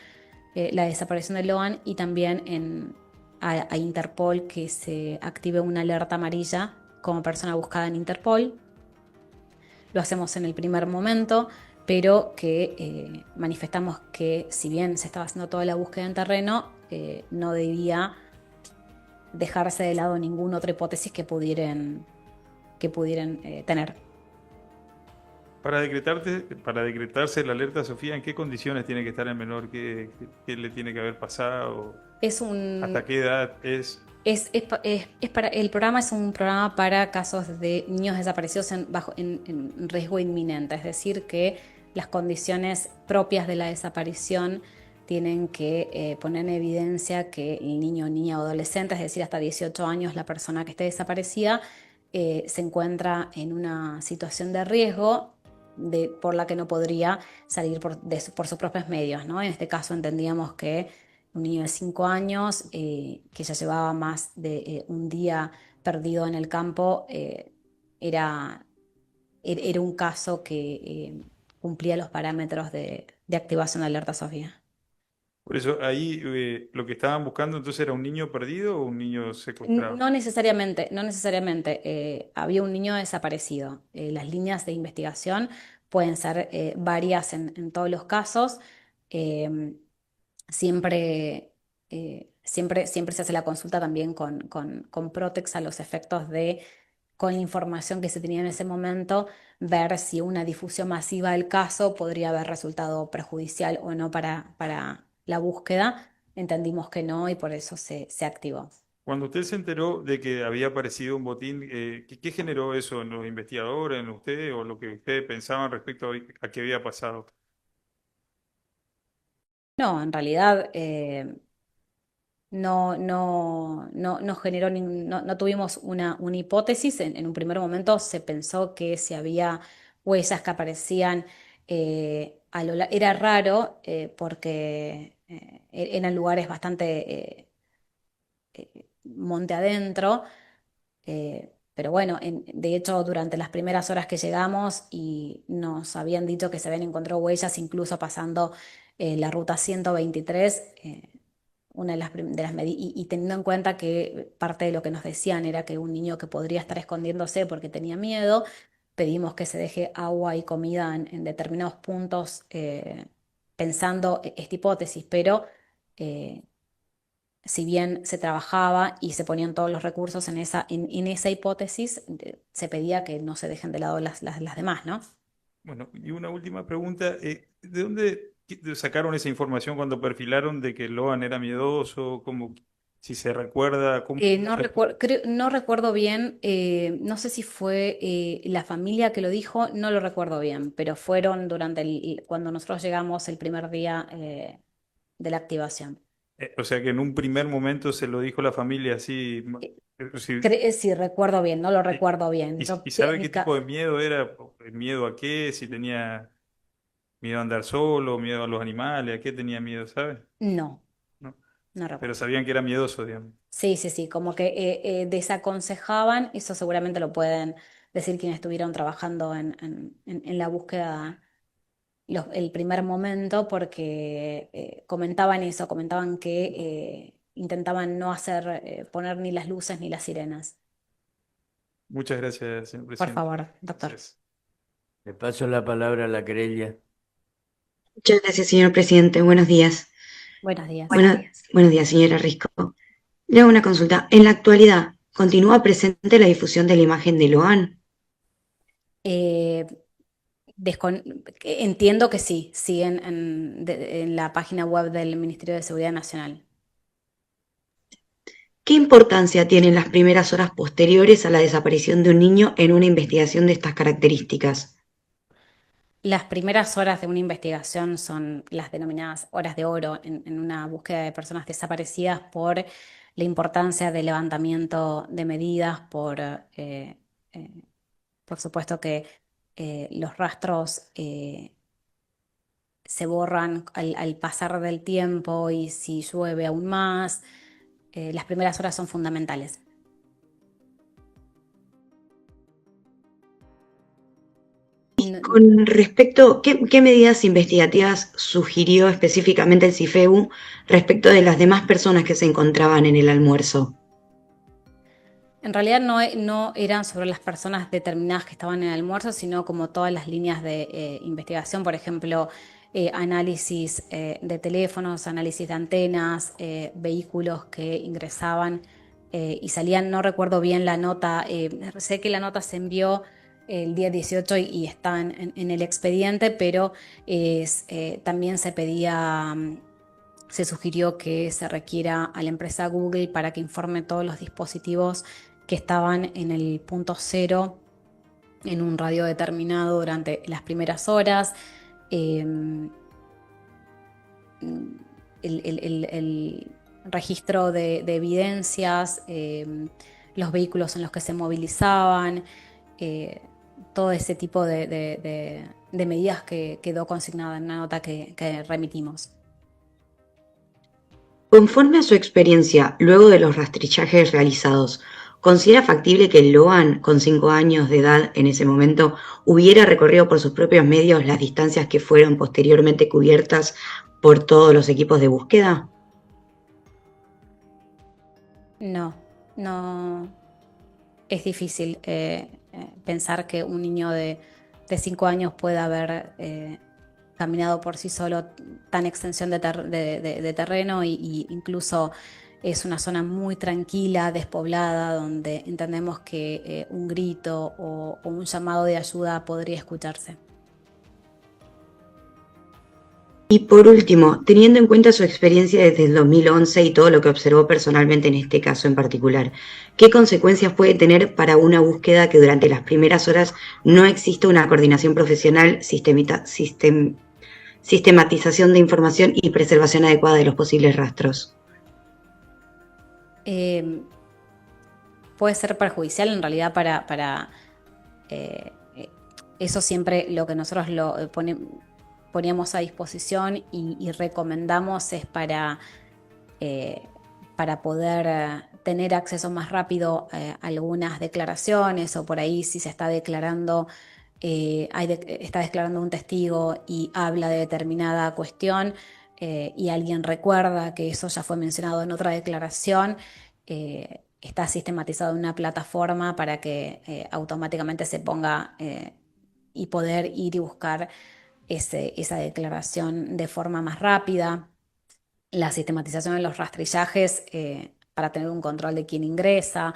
la desaparición de Loan y también a Interpol que se active una alerta amarilla como persona buscada en Interpol. Lo hacemos en el primer momento, pero que manifestamos que si bien se estaba haciendo toda la búsqueda en terreno, no debía dejarse de lado ninguna otra hipótesis que pudieran tener. Para decretarse la alerta Sofía, ¿en qué condiciones tiene que estar el menor? ¿Qué le tiene que haber pasado? ¿Hasta qué edad es? El programa es un programa para casos de niños desaparecidos en riesgo inminente, es decir, que las condiciones propias de la desaparición tienen que poner en evidencia que el niño, niña o adolescente, es decir, hasta 18 años, la persona que esté desaparecida, se encuentra en una situación de riesgo por la que no podría salir por sus propios medios, ¿no? En este caso entendíamos que un niño de 5 años que ya llevaba más de un día perdido en el campo, era un caso que cumplía los parámetros de activación de alerta Sofía. Por eso ahí lo que estaban buscando entonces era un niño perdido o un niño secuestrado. No necesariamente. Había un niño desaparecido. Las líneas de investigación pueden ser varias en todos los casos. Siempre se hace la consulta también con Protex a los efectos de, con la información que se tenía en ese momento, ver si una difusión masiva del caso podría haber resultado perjudicial o no para la búsqueda. Entendimos que no y por eso se activó. Cuando usted se enteró de que había aparecido un botín, ¿qué generó eso en los investigadores, en ustedes o lo que ustedes pensaban respecto a qué había pasado? No, en realidad no generó no tuvimos una hipótesis. En un primer momento se pensó que si había huellas que aparecían era raro porque eran lugares bastante monte adentro. Pero bueno, de hecho, durante las primeras horas que llegamos y nos habían dicho que se habían encontrado huellas, incluso pasando la ruta 123, una de las y teniendo en cuenta que parte de lo que nos decían era que un niño que podría estar escondiéndose porque tenía miedo, pedimos que se deje agua y comida en determinados puntos pensando esta hipótesis, pero si bien se trabajaba y se ponían todos los recursos en esa hipótesis, se pedía que no se dejen de lado las demás, ¿no? Bueno, y una última pregunta. ¿De dónde sacaron esa información cuando perfilaron de que Loan era miedoso? Si se recuerda... No recuerdo bien, no sé si fue la familia que lo dijo, no lo recuerdo bien, pero fueron cuando nosotros llegamos el primer día de la activación. O sea que en un primer momento se lo dijo la familia así. Sí, recuerdo bien, no lo recuerdo bien. ¿Y sabe qué tipo de miedo era? ¿Miedo a qué? Si tenía miedo a andar solo, miedo a los animales, ¿a qué tenía miedo, sabe? No, No. no recuerdo. Pero sabían que era miedoso, digamos. Sí, como que desaconsejaban, eso seguramente lo pueden decir quienes estuvieron trabajando en la búsqueda el primer momento, porque comentaban que intentaban no poner ni las luces ni las sirenas. Muchas gracias, señor Por presidente. favor, doctor. Gracias. Le paso la palabra a la querella. Muchas gracias, señor presidente. Buenos días. Buenos días. Buenos días, señora Risco. Le hago una consulta. En la actualidad, ¿continúa presente la difusión de la imagen de Loan? Eh, Entiendo que sí, sí, en la página web del Ministerio de Seguridad Nacional. ¿Qué importancia tienen las primeras horas posteriores a la desaparición de un niño en una investigación de estas características? Las primeras horas de una investigación son las denominadas horas de oro en una búsqueda de personas desaparecidas por la importancia del levantamiento de medidas, por supuesto que los rastros se borran al pasar del tiempo y si llueve aún más. Las primeras horas son fundamentales. Con respecto, ¿qué medidas investigativas sugirió específicamente el CIFEU respecto de las demás personas que se encontraban en el almuerzo? En realidad no eran sobre las personas determinadas que estaban en el almuerzo, sino como todas las líneas de investigación, por ejemplo, análisis de teléfonos, análisis de antenas, vehículos que ingresaban y salían. No recuerdo bien la nota, sé que la nota se envió el día 18 y está en el expediente, pero también se pedía... Se sugirió que se requiera a la empresa Google para que informe todos los dispositivos que estaban en el punto cero en un radio determinado durante las primeras horas. El registro de evidencias, los vehículos en los que se movilizaban, todo ese tipo de medidas que quedó consignada en una nota que remitimos. Conforme a su experiencia, luego de los rastrillajes realizados, ¿considera factible que Loan, con 5 años de edad en ese momento, hubiera recorrido por sus propios medios las distancias que fueron posteriormente cubiertas por todos los equipos de búsqueda? No. Es difícil pensar que un niño de 5 años pueda haber caminado por sí solo tan extensión de terreno y incluso es una zona muy tranquila, despoblada, donde entendemos que un grito o un llamado de ayuda podría escucharse. Y por último, teniendo en cuenta su experiencia desde el 2011 y todo lo que observó personalmente en este caso en particular, ¿qué consecuencias puede tener para una búsqueda que durante las primeras horas no existe una coordinación profesional, sistematización de información y preservación adecuada de los posibles rastros? Puede ser perjudicial en realidad para eso siempre lo que nosotros poníamos a disposición y recomendamos es para poder tener acceso más rápido a algunas declaraciones o por ahí si se está declarando está declarando un testigo y habla de determinada cuestión y alguien recuerda que eso ya fue mencionado en otra declaración, está sistematizado en una plataforma para que automáticamente se ponga y poder ir y buscar esa declaración de forma más rápida. La sistematización de los rastrillajes para tener un control de quién ingresa,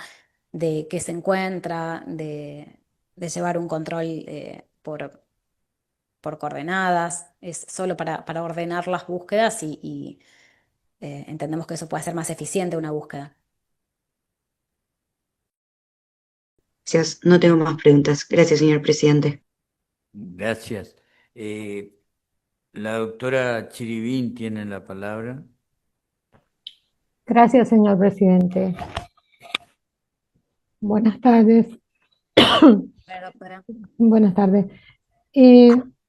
de qué se encuentra, de llevar un control por coordenadas, es solo para ordenar las búsquedas y entendemos que eso puede ser más eficiente una búsqueda. Gracias, no tengo más preguntas. Gracias, señor presidente. Gracias. La doctora Chiribín tiene la palabra. Gracias, señor presidente. Buenas tardes. Hola, doctora. Buenas tardes.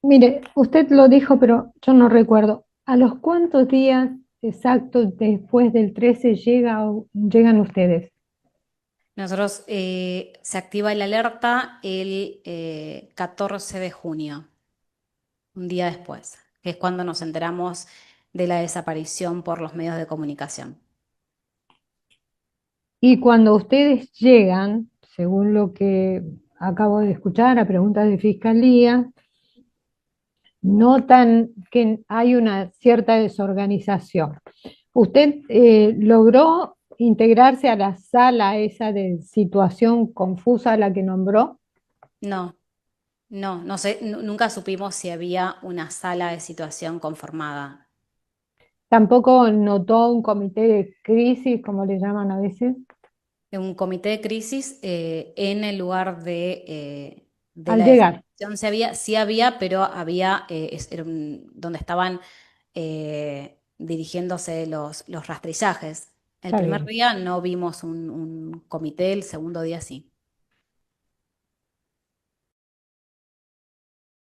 Mire, usted lo dijo, pero yo no recuerdo. ¿A los cuántos días exactos después del 13 llegan ustedes? Nosotros se activa la alerta el 14 de junio, un día después, que es cuando nos enteramos de la desaparición por los medios de comunicación. Y cuando ustedes llegan, según lo que acabo de escuchar a preguntas de fiscalía, notan que hay una cierta desorganización. ¿Usted logró integrarse a la sala esa de situación confusa a la que nombró? No, no sé, nunca supimos si había una sala de situación conformada. ¿Tampoco notó un comité de crisis, como le llaman a veces? Un comité de crisis en el lugar de Al la llegar. definición sí había, pero había era donde estaban dirigiéndose los rastrillajes. El Está primer bien. día no vimos un comité, el segundo día sí.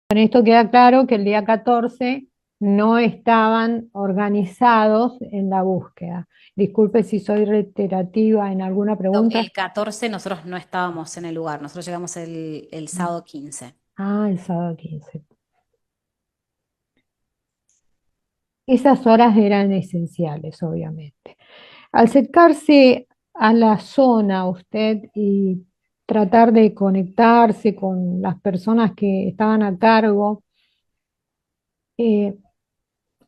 Con esto queda claro que el día 14 no estaban organizados en la búsqueda. Disculpe si soy reiterativa en alguna pregunta. El 14 nosotros no estábamos en el lugar, nosotros llegamos el sábado 15. Ah, el sábado 15. Esas horas eran esenciales, obviamente. Al acercarse a la zona usted y tratar de conectarse con las personas que estaban a cargo, eh,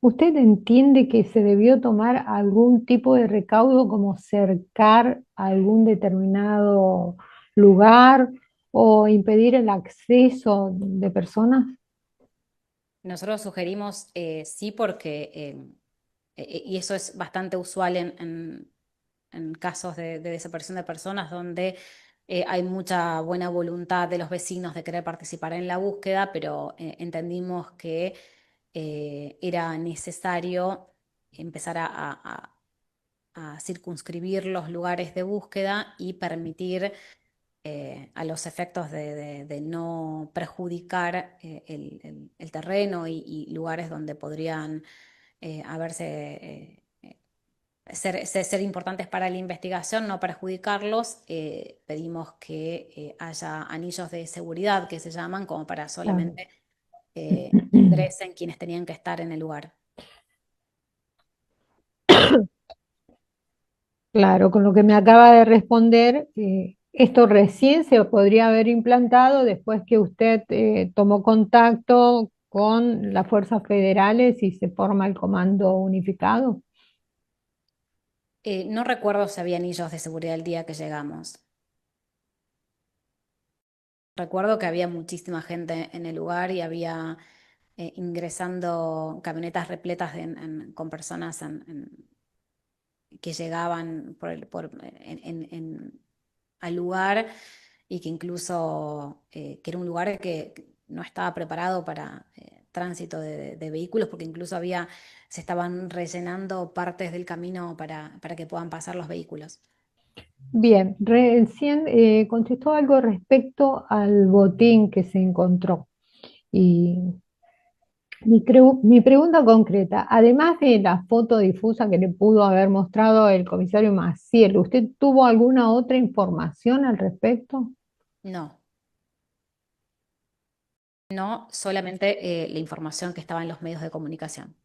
¿usted entiende que se debió tomar algún tipo de recaudo como cercar algún determinado lugar o impedir el acceso de personas? Nosotros sugerimos sí porque, y eso es bastante usual en casos de desaparición de personas donde hay mucha buena voluntad de los vecinos de querer participar en la búsqueda, pero entendimos que era necesario empezar a circunscribir los lugares de búsqueda y permitir a los efectos de no perjudicar el terreno y lugares donde podrían ser importantes para la investigación, no perjudicarlos. Pedimos que haya anillos de seguridad que se llaman como para solamente ingresen quienes tenían que estar en el lugar. Claro, con lo que me acaba de responder, esto recién se podría haber implantado después que usted tomó contacto con las fuerzas federales y se forma el comando unificado. No recuerdo si había anillos de seguridad el día que llegamos. Recuerdo que había muchísima gente en el lugar y había ingresando camionetas repletas con personas que llegaban al lugar y que incluso que era un lugar que no estaba preparado para tránsito de vehículos porque incluso se estaban rellenando partes del camino para que puedan pasar los vehículos. Bien, recién contestó algo respecto al botín que se encontró. Y mi pregunta concreta, además de la foto difusa que le pudo haber mostrado el comisario Maciel, ¿usted tuvo alguna otra información al respecto? No. No, solamente la información que estaba en los medios de comunicación.